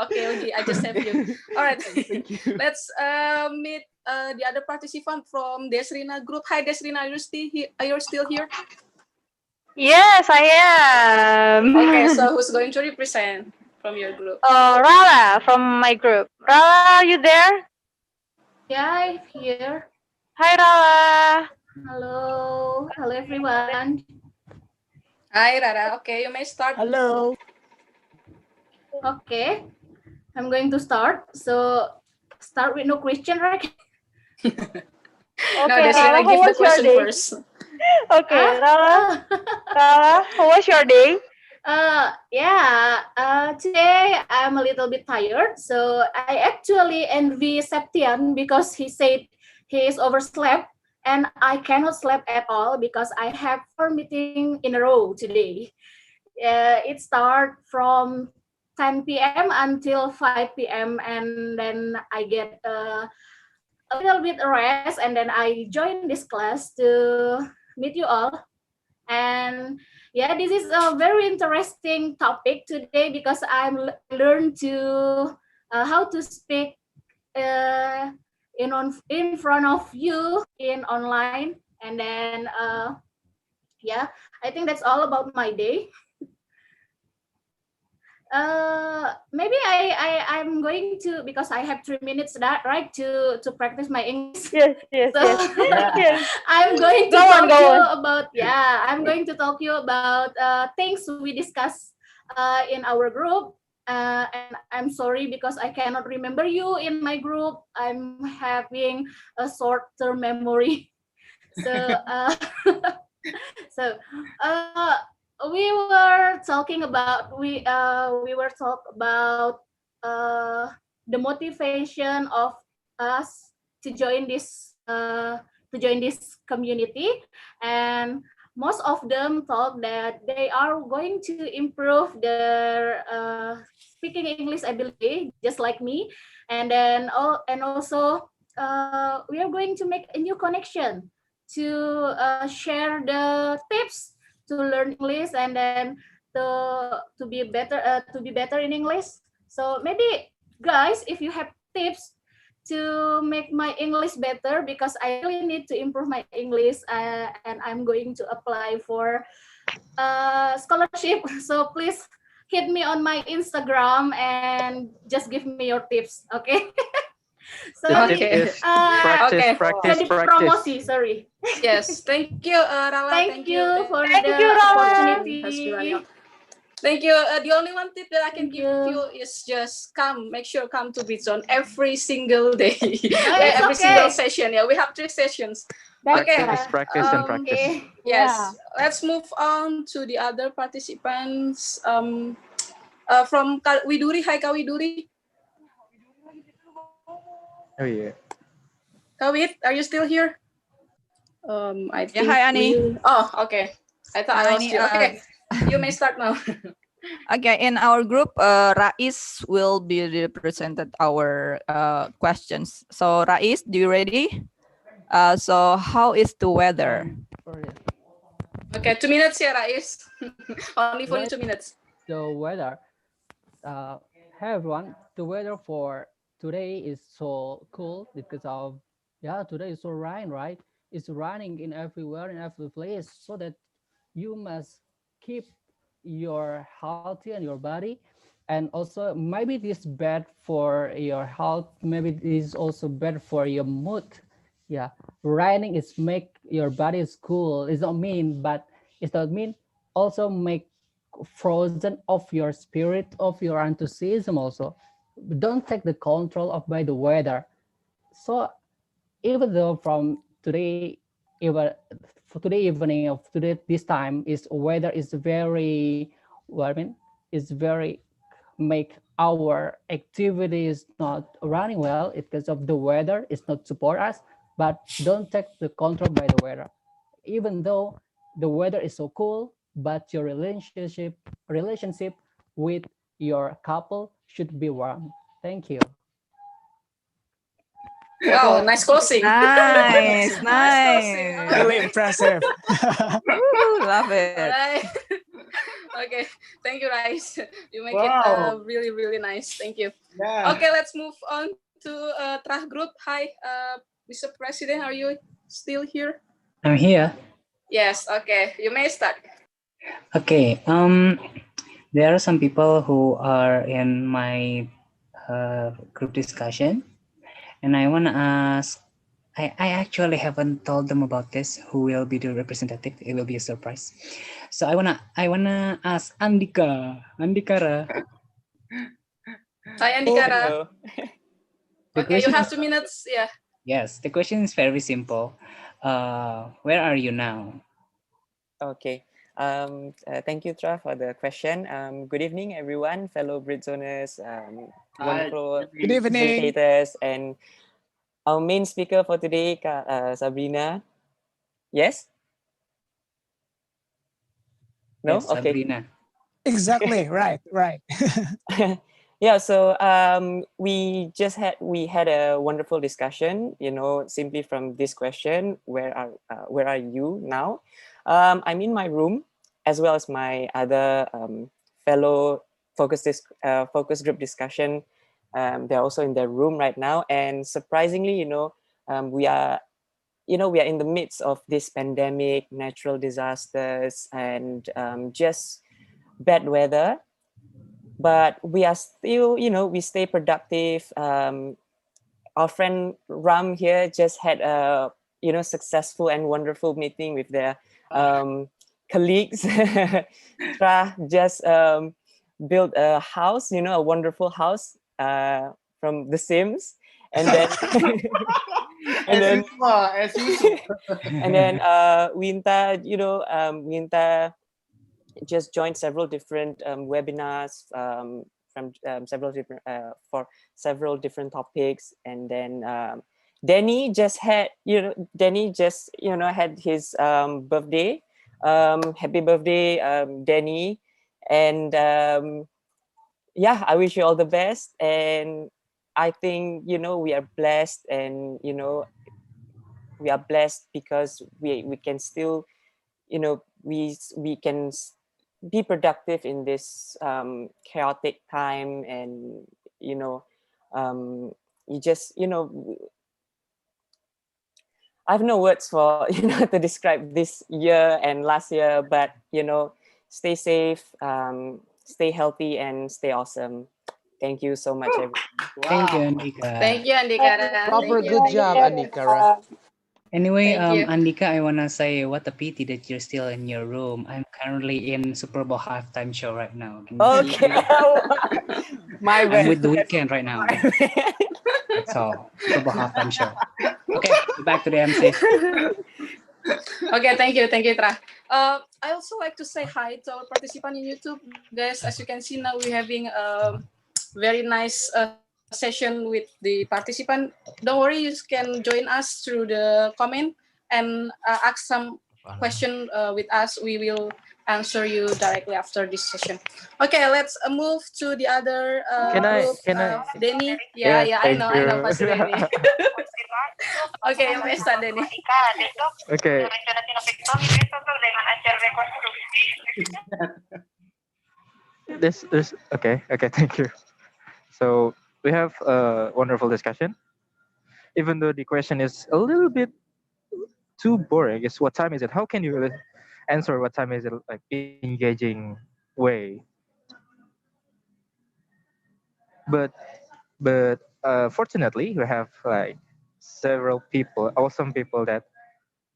Okay, Yogi, I just save you. All right. Thank you. Let's meet the other participant from Desrina group. Hi, Desrina. Are you still here? Are you still here? Yes, I am. Okay, so who's going to represent from your group? Rala from my group. Rala, are you there? Yeah, I'm here. Hi, Rala. Hello. Hello, everyone. Hi, Rara. Okay, you may start. Hello. Okay. I'm going to start. So, start with no question, right? No, Okay, Desrina, Rala, how give the was your question day? first. Okay, Rala. Rala, how was your day? Today I'm a little bit tired. So I actually envy Septian because he said he is overslept and I cannot sleep at all because I have 4 meetings in a row today. It starts from 10 p.m. until 5 p.m. and then I get a little bit rest, and then I joined this class to meet you all. And yeah, this is a very interesting topic today because learned to how to speak in front of you in online. And then yeah, I think that's all about my day. Maybe I'm going to, because I have 3 minutes that right to practice my English. Yes. So Yes. I'm going to Go on, talk go you on. about, yeah, I'm going to talk you about things we discuss in our group. And I'm sorry because I cannot remember you in my group. I'm having a short-term memory. So so we were talking about the motivation of us to join this community, and most of them thought that they are going to improve their speaking English ability just like me, and then also we are going to make a new connection to share the tips to learn English, and then to be better in English. So maybe guys, if you have tips to make my English better, because I really need to improve my English, and I'm going to apply for scholarship. So please hit me on my Instagram and just give me your tips, okay? The tip is practice, practice, Jadi practice. promosi, sorry. Yes, thank you, Rala. Thank you for Thank the you, Rala. opportunity. Thank you. The only one tip that I can give you is just make sure come to Britzone every single day, every single session. Yeah, we have 3 sessions. Practice, practice, and practice. Yes, let's move on to the other participants. From Widuri, hi Kawiduri. Oh yeah. Kawit, are you still here? I think. hi, Annie. Oh, okay. I thought I lost Annie, you. Okay, you may start now. Okay, in our group, Rais will be represented our questions. So Rais, do you ready? So how is the weather? Okay, 2 minutes here, Rais. Only for you, Right. 2 minutes. The weather. Hey everyone, the weather for today is so cool because of, today is so rain, right? It's raining in everywhere, in every place, so that you must keep your healthy and your body. And also maybe it is bad for your health, maybe it is also bad for your mood. Yeah, raining is make your body is cool. It's not mean, but it's not mean also make frozen of your spirit, of your enthusiasm also. Don't take the control of by the weather. So even though from today, even for today evening of today this time is weather is very, well, I mean, is very make our activities not running well because of the weather. It's not support us, but don't take the control by the weather. Even though the weather is so cool, but your relationship with your couple should be warm. Thank you. Wow, nice closing. Nice, nice. Really impressive. Woo, love it. Alright. Okay, thank you, Rais. You make it Wow. really, really nice. Thank you. Yeah. Okay, let's move on to Trah Group. Hi, Mr. President, are you still here? I'm here. Yes. Okay, you may start. Okay. There are some people who are in my group discussion, and I want to ask. I actually haven't told them about this. Who will be the representative? It will be a surprise. So I wanna ask Andika. Andikara. Hi, Andikara. The Okay, you question have is- 2 minutes. Yeah. Yes, the question is very simple. Where are you now? Okay. Thank you, Tra, for the question. Good evening, everyone, fellow Britzoners, wonderful Good evening. facilitators, and our main speaker for today, Sabrina. Yes? No? Yes, Okay. Sabrina. Exactly. Right. Yeah, so we had a wonderful discussion, simply from this question, where are you now? I'm in my room, as well as my other fellow focus group discussion. They're also in their room right now, and surprisingly, we are we are in the midst of this pandemic, natural disasters, and just bad weather. But we are still, we stay productive. Our friend Ram here just had a, successful and wonderful meeting with their colleagues. Tra just built a house, a wonderful house from The Sims. And then and then as usual. and then Winta, Winta just joined several different webinars from several different for several different topics. And then Danny just had had his birthday. Happy birthday, Danny. And yeah, I wish you all the best. And I think we are blessed, and we are blessed because we can still we can be productive in this chaotic time. And you just I have no words for to describe this year and last year, but stay safe, stay healthy, and stay awesome. Thank you so much, everyone. Thank you, Andika. Thank you, Andika. Proper good job, Andika. Anyway, Thank you. Andika, I wanna say what a pity that you're still in your room. I'm currently in Super Bowl halftime show right now. Can you see Okay. My I'm bad. with The Weeknd right now. That's all. Super Bowl halftime show. Okay, back to the MC. Okay, thank you, Tra. I also like to say hi to our participant in YouTube, guys. As you can see now, we're having a very nice session with the participant. Don't worry, you can join us through the comment and ask some question with us. We will answer you directly after this session. Okay, let's move to the other group. Denny. Yeah, Yes, I thank know, you. Pastor Denny. Okay, yang pesta Denny. Okay. This okay, thank you. So we have a wonderful discussion. Even though the question is a little bit too boring, it's what time is it? How can you really answer what time is it, like engaging way? But fortunately, we have like several people, awesome people that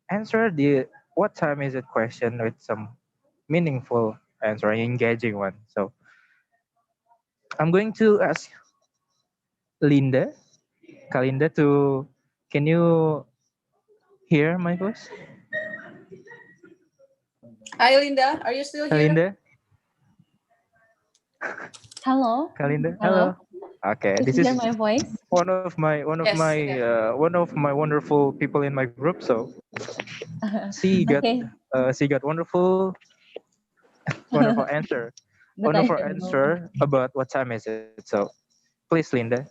answer the what time is it question with some meaningful answer, an engaging one. So I'm going to ask Linda, Kalinda, to can you hear my voice? Hi, Linda. Are you still here? Kalinda? Hello. Kalinda? Hello. Okay, Is this hear is my voice? one of my one of my wonderful people in my group. So she got Okay. Wonderful answer. But I Wonderful don't know. answer about what time is it. So please, Linda,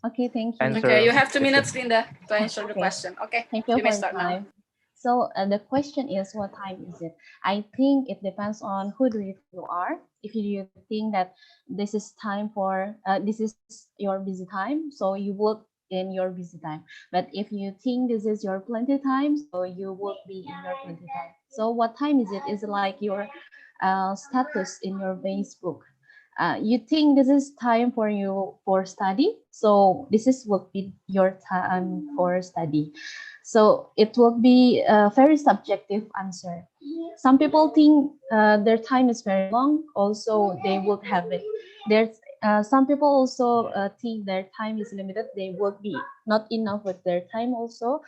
Okay, thank you. answer. Okay, you have 2 this minutes, question. Linda, to answer the Okay. question. Okay, Thank you you may for start your now. time. So the question is, what time is it? I think it depends on who do you are. If you think that this is time for this is your busy time, so you work in your busy time. But if you think this is your plenty time, so you will be in your plenty time. So what time is it? Is like your status in your Facebook. You think this is time for you for study, so this is will be your time for study. So it will be a very subjective answer. Some people think their time is very long, also they would have it. There's some people also think their time is limited, they would be not enough with their time also.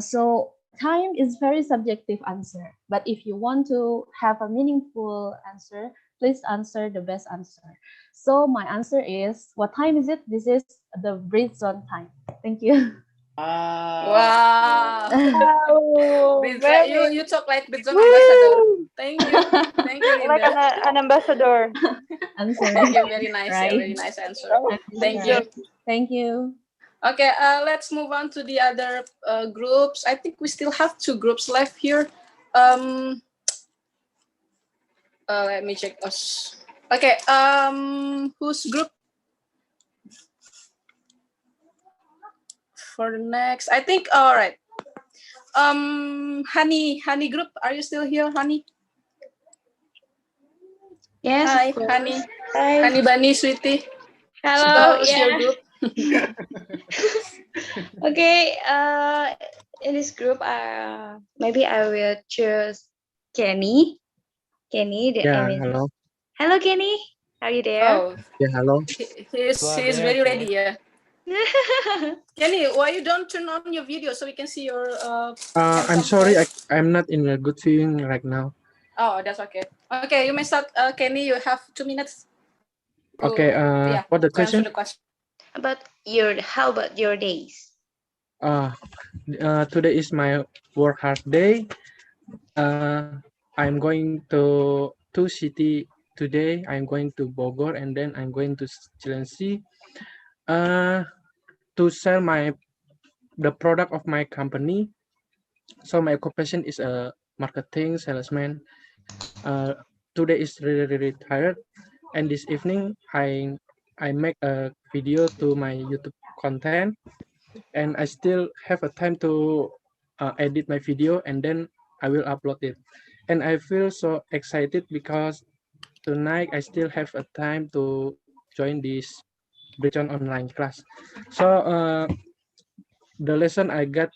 So time is very subjective answer, but if you want to have a meaningful answer, please answer the best answer. So my answer is, what time is it? This is the Britzone time. Thank you. Wow. Oh, You talk like Britzone ambassador. Thank you. Thank you, like Linda. an ambassador. Thank you. Very nice. Yeah, very nice answer. Thank you. Thank you. Okay, let's move on to the other groups. I think we still have 2 groups left here. Let me check us. Okay, whose group for the next? I think, all right. Honey group, are you still here, Honey? Yes, Hi, of course. Honey. Hi. Honey Bunny, sweetie. Hello. How's your Yeah. group? Okay. In this group, maybe I will choose Kenny. Kenny, the Yeah, image. hello. Hello, Kenny. Are you there? Oh, Yeah, hello. he's very ready. Yeah. Kenny, why you don't turn on your video so we can see your I'm handsome sorry, face? I'm not in a good feeling right now. Oh, that's okay. Okay, you may start. Kenny, you have 2 minutes. Okay, what the To answer question? the question. How about your days? Today is my work hard day. I'm going to two city today. I'm going to Bogor and then I'm going to Cilengsi to sell the product of my company. So my occupation is a marketing salesman. Today is really tired, and this evening I make a video to my YouTube content, and I still have a time to edit my video, and then I will upload it. And I feel so excited because tonight I still have a time to join this Britzone online class. So the lesson I got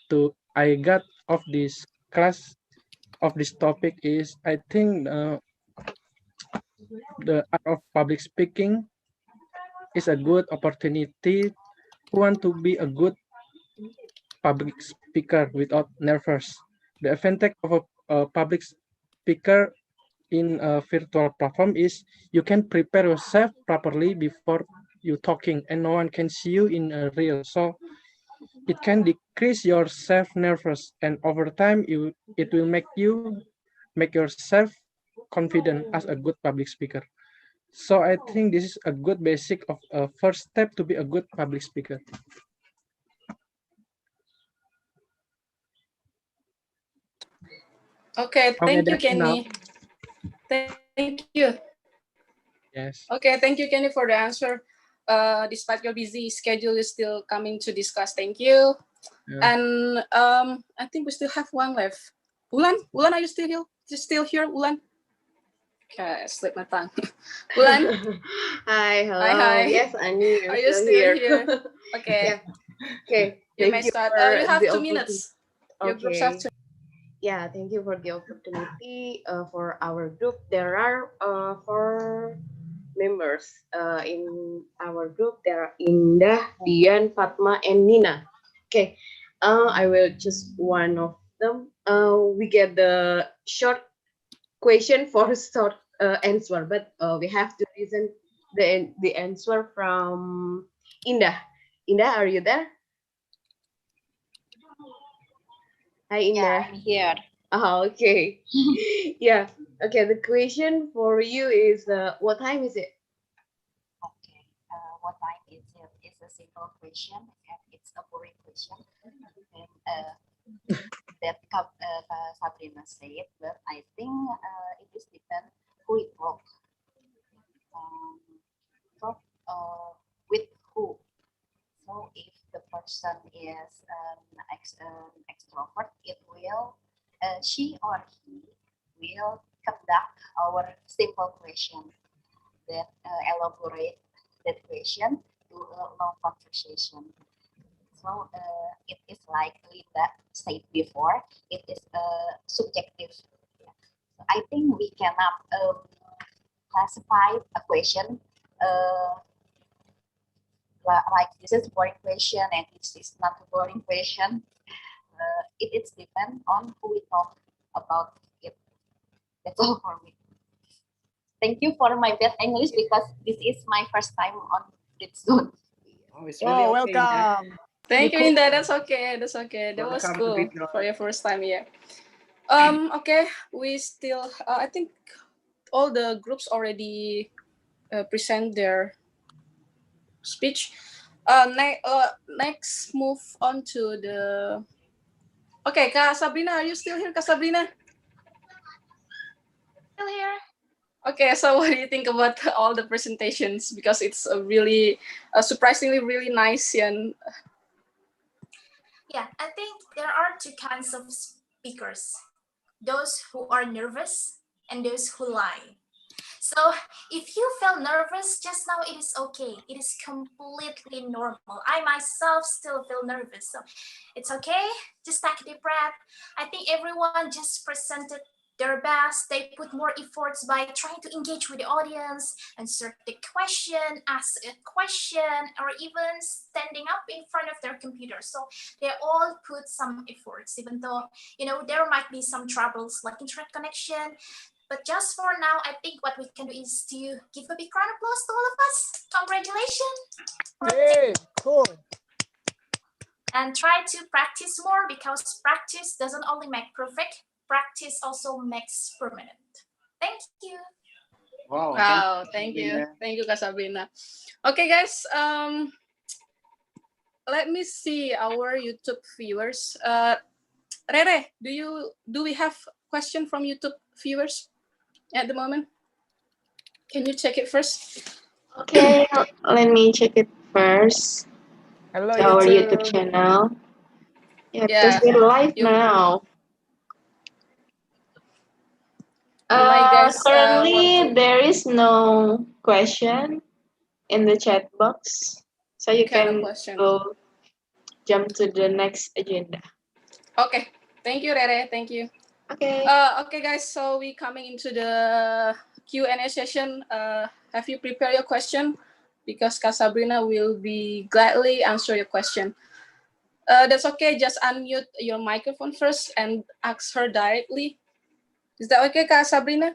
of this class of this topic is I think the art of public speaking is a good opportunity who want to be a good public speaker without nervous. The advantage of a public speaker in a virtual platform is you can prepare yourself properly before you talking and no one can see you in a real. So it can decrease your self nervous and over time it will make yourself confident as a good public speaker. So I think this is a good basic of a first step to be a good public speaker. Okay, thank you, that's enough. Kenny. Thank you. Yes. Okay, thank you, Kenny, for the answer. Despite your busy schedule, you're still coming to discuss. Thank you. Yeah. And I think we still have one left. Ulan, are you still here? Ulan? Okay, slip my tongue. Ulan? Hi, hello. Hi. Yes, Annie, you're Are you still still here. here? Okay. Yeah. Okay. You may start. You have 2 minutes. Your groups have 2. Yeah, thank you for the opportunity. For our group, there are 4 members. In our group, there are Indah, Dian, Fatma, and Nina. Okay. I will choose one of them. We get the short question for short answer, but we have to listen the answer from Indah. Indah, are you there? Hi, Indah. Yeah, I'm here. Oh, okay. Yeah. Okay. The question for you is, what time is it? Okay. What time is it? It's a simple question and it's a boring question. And that Sabrina said, but I think it is depend who it talk. Talk with who. So if the person is an extrovert, it will she or he will conduct our simple question that elaborate that question to a long conversation. So it is like Linda said before, it is subjective. So I think we cannot classify a question like this is boring question and this is not a boring question. It is depend on who we talk about it. That's all for me. Thank you for my bad English because this is my first time on Britzone. Welcome. Thank you, Indah. That's okay. That's okay. That was Welcome to cool Britzone. for your first time here. Okay, we still. I think all the groups already present their speech. Next, move on to the. Okay, Kak Sabrina, are you still here, Kak Sabrina? Still here. Okay, so what do you think about all the presentations? Because it's a really, surprisingly, really nice and. Yeah, I think there are two kinds of speakers: those who are nervous and those who lie. So if you feel nervous just now, it is okay. It is completely normal. I myself still feel nervous. So it's okay. Just take a deep breath. I think everyone just presented their best. They put more efforts by trying to engage with the audience, answer the question, ask a question, or even standing up in front of their computer. So they all put some efforts, even though, there might be some troubles like internet connection. But just for now, I think what we can do is to give a big round of applause to all of us. Congratulations. Yay, cool. And try to practice more, because practice doesn't only make perfect, practice also makes permanent. Thank you. Wow, thank you. Thank you, Kak Sabrina. Okay, guys, let me see our YouTube viewers. Rere, do we have question from YouTube viewers at the moment? Can you check it first? Okay, let me check it first. Hello, Our YouTube. YouTube channel. Yeah, Yeah, because we're live now. You might guys want Currently, to. there is no question in the chat box, so you Kind of can question. go jump to the next agenda. Okay, thank you, Rere. Thank you. Okay. Okay, guys. So we coming into the Q&A session. Have you prepared your question? Because Kak Sabrina will be gladly answer your question. That's okay. Just unmute your microphone first and ask her directly. Is that okay, Kak Sabrina?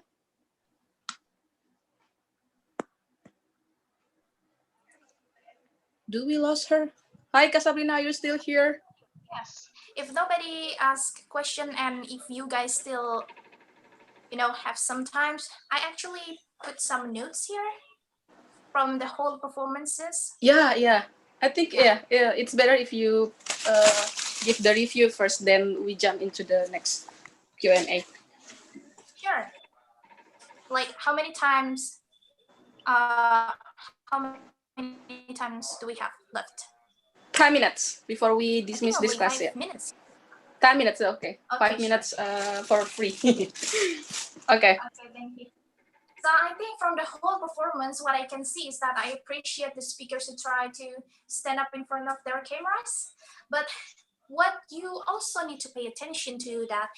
Do we lost her? Hi, Kak Sabrina. Are you still here? Yes. If nobody asks question and if you guys still, have some time, I actually put some notes here from the whole performances. Yeah. I think it's better if you give the review first, then we jump into the next Q&A. Sure. Like how many times do we have left? 5 minutes before we dismiss this class. 5 minutes. 10 minutes, okay. 5 minutes for free. Okay. Okay, thank you. So I think from the whole performance, what I can see is that I appreciate the speakers who try to stand up in front of their cameras. But what you also need to pay attention to that,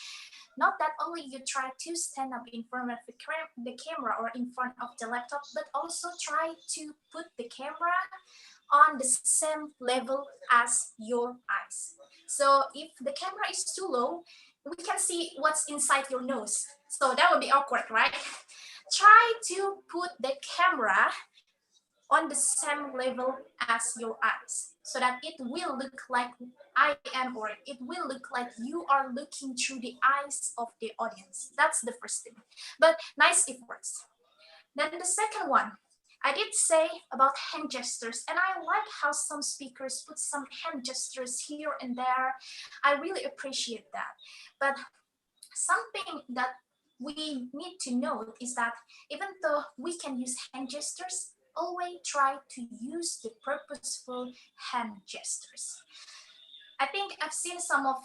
not that only you try to stand up in front of the camera or in front of the laptop, but also try to put the camera on the same level as your eyes. So if the camera is too low, we can see what's inside your nose. So that would be awkward, right? Try to put the camera on the same level as your eyes, so that it will look like I am, or it will look like you are looking through the eyes of the audience. That's the first thing. But nice it works. Then the second one, I did say about hand gestures, and I like how some speakers put some hand gestures here and there. I really appreciate that. But something that we need to note is that even though we can use hand gestures, always try to use the purposeful hand gestures. I think I've seen some of,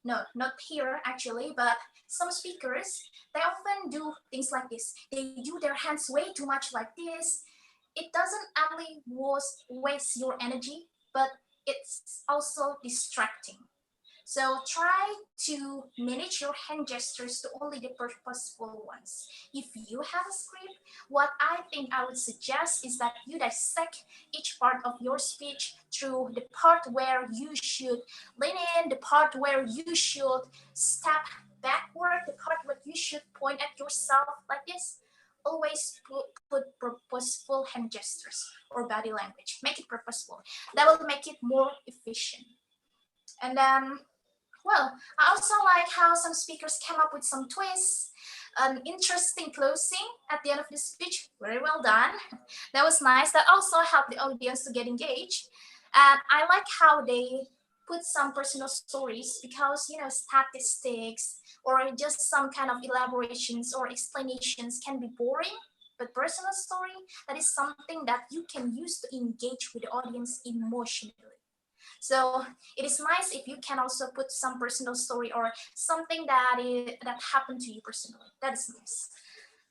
no, not here actually, but some speakers, they often do things like this. They do their hands way too much like this. It doesn't only waste your energy, but it's also distracting. So try to manage your hand gestures to only the purposeful ones. If you have a script, what I think I would suggest is that you dissect each part of your speech through the part where you should lean in, the part where you should step backward, the part where you should point at yourself like this. always put purposeful hand gestures or body language. Make it purposeful. That will make it more efficient. And then, well, I also like how some speakers came up with some twists, an interesting closing at the end of the speech. Very well done. That was nice. That also helped the audience to get engaged. And I like how they put some personal stories because, statistics or just some kind of elaborations or explanations can be boring. But personal story, that is something that you can use to engage with the audience emotionally. So it is nice if you can also put some personal story or something that happened to you personally. That is nice.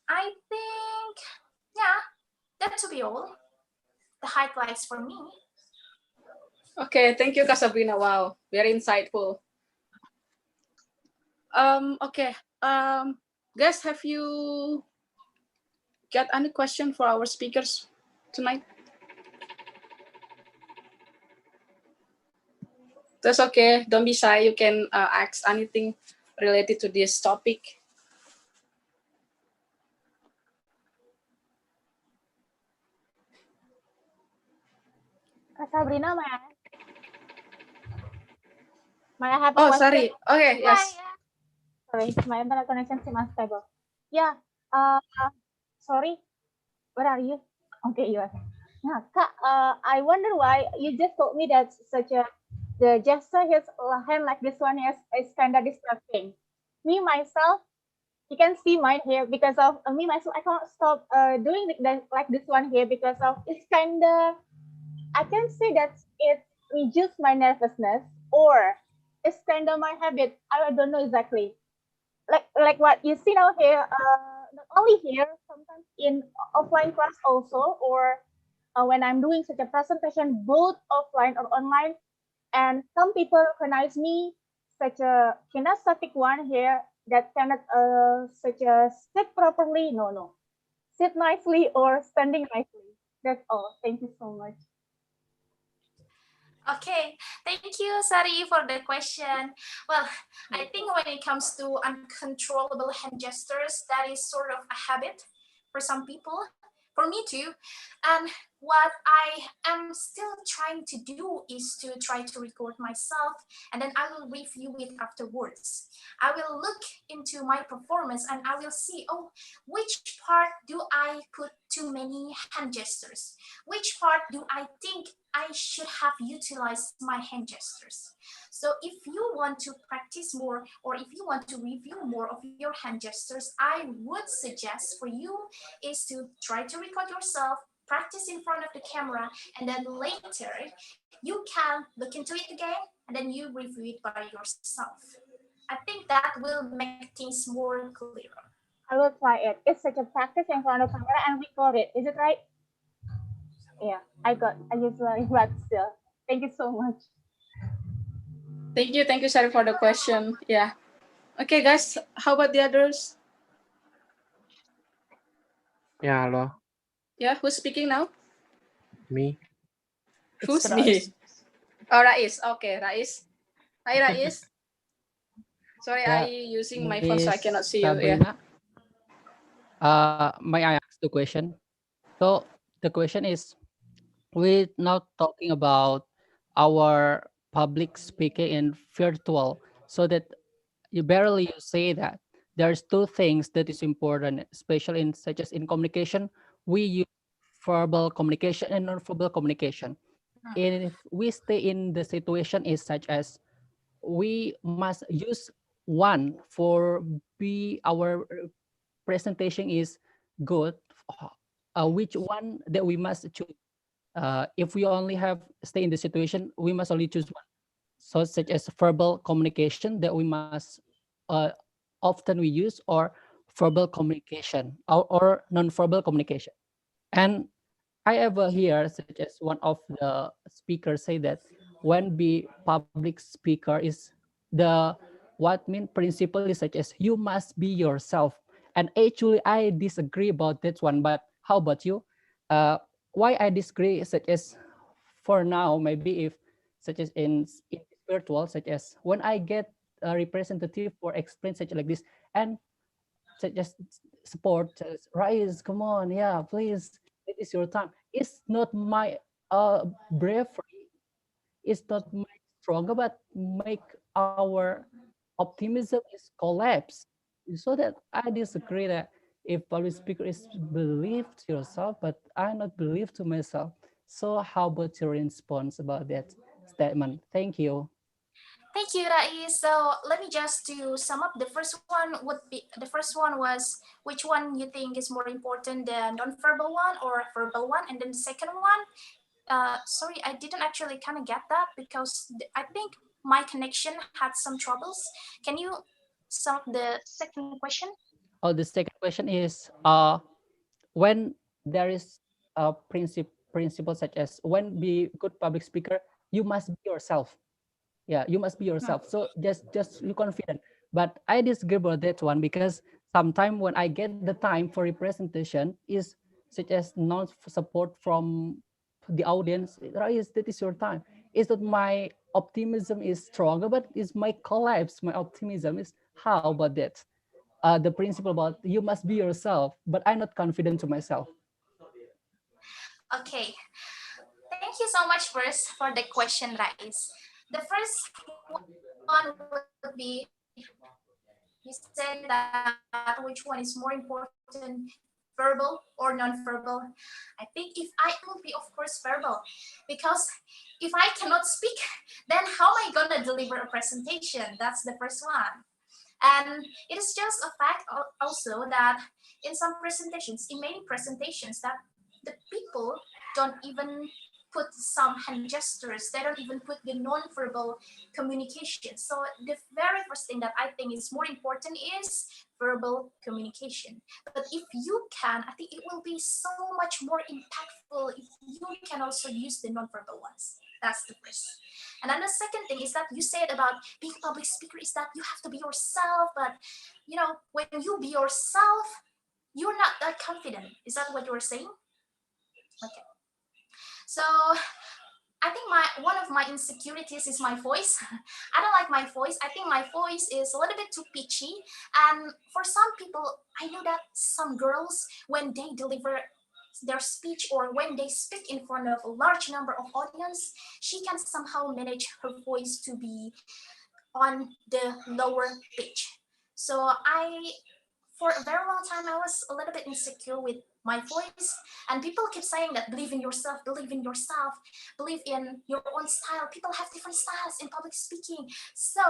I think, yeah, that to be all. The highlights for me. Okay, thank you, Sabrina. Wow, very insightful. Okay. Guys, have you got any question for our speakers tonight? That's okay. Don't be shy. You can ask anything related to this topic. Sabrina, may I have a Oh, question? sorry. Okay, yes. Sorry, my internet connection is unstable. Yeah, sorry, where are you? Okay, you are. Nah, Kak, I wonder why you just told me that the gesture his hand like this one is kind of distracting. Me myself, you can see mine here because of me myself. I can't stop doing like this one here because of it's kind of. I can say that it reduces my nervousness or it's kind of my habit. I don't know exactly. Like what you see now here, not only here, sometimes in offline class also, or when I'm doing such a presentation, both offline or online, and some people recognize me such a kinesthetic one here that cannot such a sit properly. No, sit nicely or standing nicely. That's all. Thank you so much. Okay, thank you, Sari, for the question. Well, I think when it comes to uncontrollable hand gestures, that is sort of a habit for some people, for me too. And what I am still trying to do is to try to record myself and then I will review it afterwards. I will look into my performance and I will see, oh, which part do I put too many hand gestures? Which part do I think I should have utilized my hand gestures? So if you want to practice more or if you want to review more of your hand gestures, I would suggest for you is to try to record yourself, practice in front of the camera, and then later you can look into it again and then you review it by yourself. I think that will make things more clearer. I will try it. It's such a practice in front of camera and record it. Is it right? Yeah, I usually but still. Thank you so much. Thank you, Sari, for the question. Yeah. Okay, guys, how about the others? Yeah, hello. Yeah, who's speaking now? Me. Who's me? Oh, Rais. Okay, Rais. Hi, Rais. Sorry, Yeah, I using my phone, so I Miss cannot see you. Sabrina, Yeah. may I ask the question? So the question is, we're now talking about our public speaking in virtual, so that you barely say that there's two things that is important, especially in such as in communication, we use verbal communication and non-verbal communication. And if we stay in the situation is such as we must use one for be our presentation is good, which one that we must choose. If we only have stay in the situation, we must only choose one. So such as verbal communication that we must uh, often we use, or verbal communication, or non-verbal communication. And I ever hear such as one of the speakers say that when be public speaker is the what mean principle is such as you must be yourself. And actually I disagree about that one. But how about you? Why I disagree such as for now, maybe if such as in virtual, such as when I get a representative for explain such like this, and just support. Rise, come on, yeah, please. It is your time. It's not my bravery. It's not my stronger, but make our optimism is collapse. So that I disagree that if public speaker is believe to yourself, but I not believe to myself. So how about your response about that statement? Thank you. Thank you, Rais. So let me just to sum up. The first one was which one you think is more important, the non-verbal one or verbal one, and then the second one. Sorry, I didn't actually kind of get that because I think my connection had some troubles. Can you sum up the second question? Oh, the second question is when there is a principle such as when be good public speaker, you must be yourself. Yeah, you must be yourself. So just you confident. But I disagree about that one because sometimes when I get the time for representation is such as non support from the audience, right? That is your time. It's not my optimism is stronger, but it's my collapse. My optimism is how about that? The principle about you must be yourself, but I'm not confident to myself. Okay. Thank you so much first for the question, Rais. The first one would be you said that which one is more important, verbal or non-verbal. I think if I will be, of course, verbal, because if I cannot speak, then how am I gonna deliver a presentation? That's the first one. And it is just a fact also that in some presentations, in many presentations, that the people don't even put some hand gestures. They don't even put the non-verbal communication. So the very first thing that I think is more important is verbal communication. But if you can, I think it will be so much more impactful if you can also use the non-verbal ones. That's the first. And then the second thing is that you said about being a public speaker is that you have to be yourself. But when you be yourself, you're not that confident. Is that what you were saying? Okay. So I think one of my insecurities is my voice. I don't like my voice. I think my voice is a little bit too pitchy. And for some people, I know that some girls, when they deliver their speech or when they speak in front of a large number of audience, she can somehow manage her voice to be on the lower pitch. So for a very long time, I was a little bit insecure with my voice. And people keep saying that believe in yourself, believe in yourself, believe in your own style. People have different styles in public speaking. So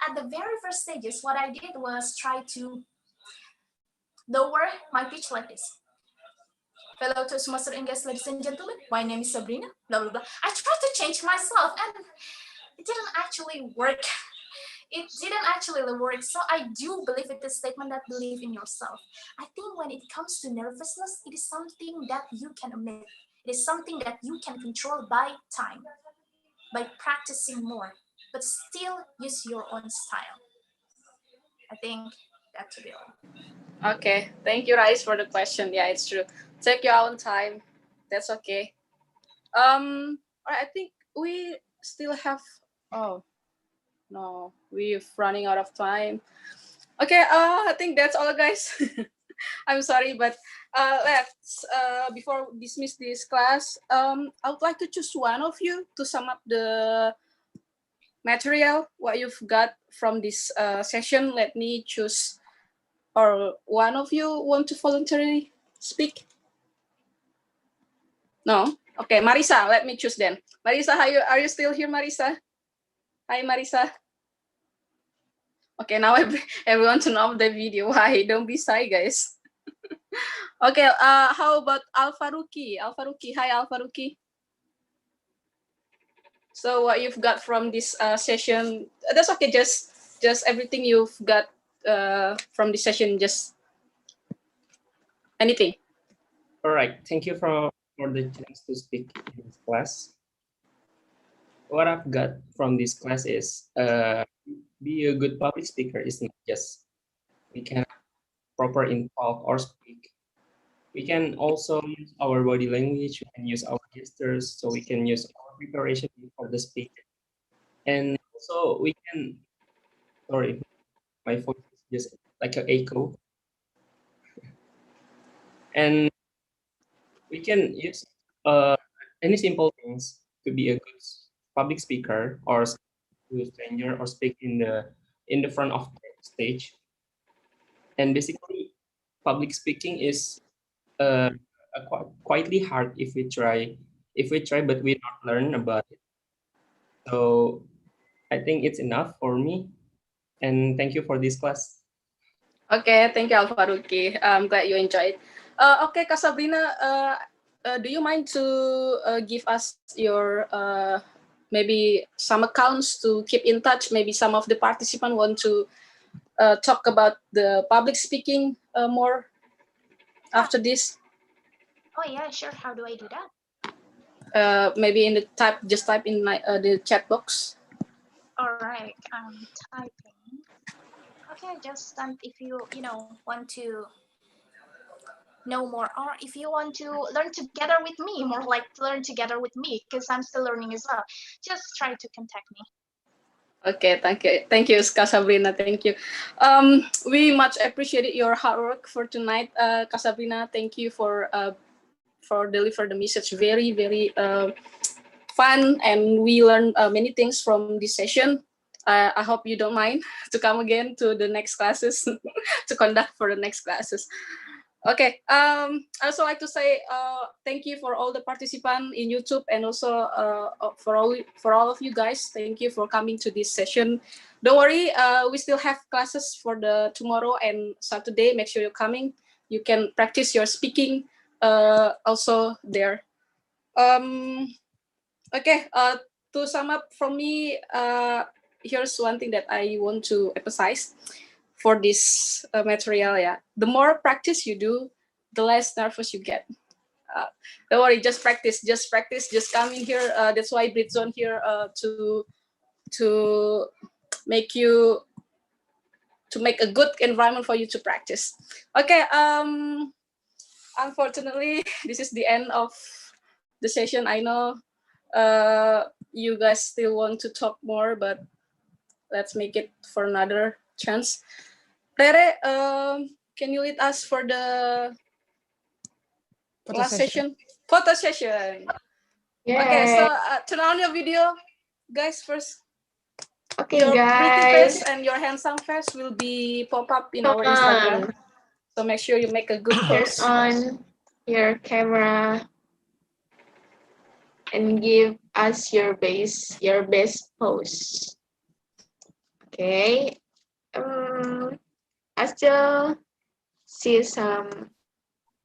at the very first stages, what I did was try to lower my pitch like this. Fellow Toastmaster and guests, ladies and gentlemen, my name is Sabrina, blah, blah, blah. I tried to change myself and it didn't actually work. It didn't actually work. So I do believe in the statement that believe in yourself. I think when it comes to nervousness, it is something that you can omit. It is something that you can control by time, by practicing more, but still use your own style. I think that to be all. Okay, thank you, Rais, for the question. Yeah, it's true. Take your own time. That's okay. I think we still have. Oh no, we're running out of time. Okay, I think that's all, guys. I'm sorry, but let's before we dismiss this class, I would like to choose one of you to sum up the material what you've got from this session. Let me choose, or one of you want to voluntarily speak? No. Okay, Marisa. Let me choose then. Marisa, are you still here, Marisa? Hi, Marisa. Okay, now everyone turn off the video. Why? Don't be shy, guys. Okay, how about Alfaruki? Alfaruki, hi Alfaruki. So what you've got from this session? That's okay. Just everything you've got from this session. Just anything. All right. Thank you for the chance to speak in this class. What I've got from this class is be a good public speaker is not just we can proper in talk or speak. We can also use our body language, we can use our gestures, so we can use our preparation for the speech. And also we can, sorry, my voice is just like an echo. and we can use any simple things to be a good public speaker or to a stranger or speak in the front of the stage. And basically, public speaking is quietly hard if we try. If we try, but we not learn about it. So I think it's enough for me. And thank you for this class. Okay, thank you, Alfaruki. I'm glad you enjoyed. Okay, Kak Sabrina, do you mind to give us your maybe some accounts to keep in touch? Maybe some of the participants want to talk about the public speaking more after this. Oh yeah, sure. How do I do that? Maybe in the just type in the chat box. All right, I'm typing. Okay, just if you want to know more, or if you want to learn together with me, more like learn together with me, because I'm still learning as well. Just try to contact me. Okay, thank you, Kak Sabrina. Thank you. We much appreciated your hard work for tonight, Kak Sabrina. Thank you for deliver the message. Very fun, and we learned many things from this session. I hope you don't mind to come again to the next classes to conduct for the next classes. Okay. I also like to say thank you for all the participants in YouTube, and also for all of you guys. Thank you for coming to this session. Don't worry, we still have classes for the tomorrow and Saturday. Make sure you're coming. You can practice your speaking also there. Okay. To sum up from me, here's one thing that I want to emphasize for this material. Yeah, the more practice you do, the less nervous you get. Don't worry, just practice, just come in here. That's why Britzone here to make you make a good environment for you to practice. Okay. Unfortunately, this is the end of the session. I know you guys still want to talk more, but let's make it for another chance. Rere, can you lead us for the last session? Photo session. Yeah. Okay, so turn on your video, guys, first. Okay, Your pretty face guys. and your handsome face will be pop up in our Instagram. So make sure you make a good Turn pose. on your camera and give us your best pose. Okay. I still see some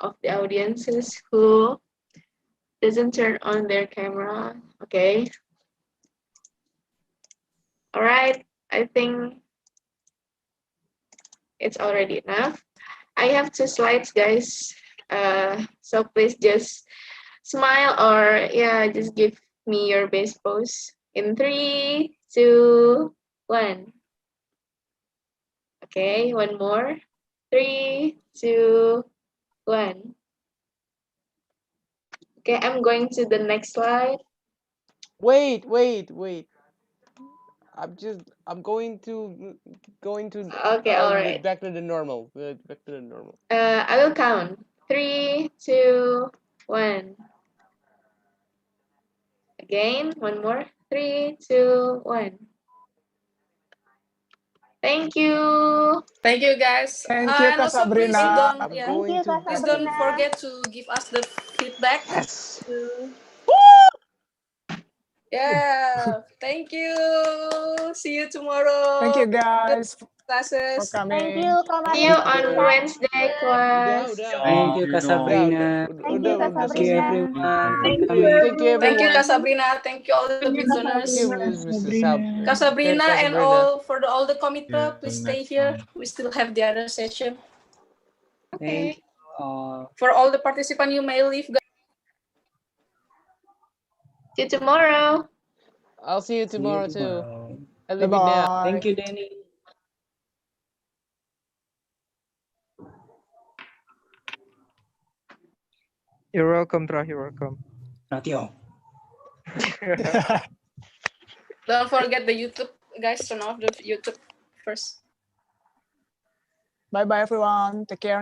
of the audiences who doesn't turn on their camera. Okay. All right. I think it's already enough. I have 2 slides, guys. So please just smile, or yeah, just give me your best pose in 3, 2, 1. Okay, one more. 3, 2, 1. Okay, I'm going to the next slide. Wait. I'm going to Okay, all right. back to the normal. Back to the normal. I will count. 3, 2, 1. Again, one more. 3, 2, 1. Thank you. Thank you, guys. Thank you, And Kak also, please Sabrina. don't forget to give us the feedback. Yes. Yeah. Thank you. See you tomorrow. Thank you, guys, Classes. for coming. See you on Wednesday, class. Thank you, Kak Sabrina. Thank you, Kak Thank you, Sabrina. everyone, for Thank coming. you, Thank you, everyone. Kak Sabrina. Thank you, all the Britzoners. Kak Sabrina and all all the committee, please stay here. We still have the other session. Thank you all. For all the participants, you may leave. See you tomorrow. I'll see you tomorrow too. I leave it Bye-bye. now. Thank you, Danny. You're welcome, Tra. You're welcome. Ratio. Don't forget the YouTube, guys. Turn off the YouTube first. Bye-bye, everyone. Take care.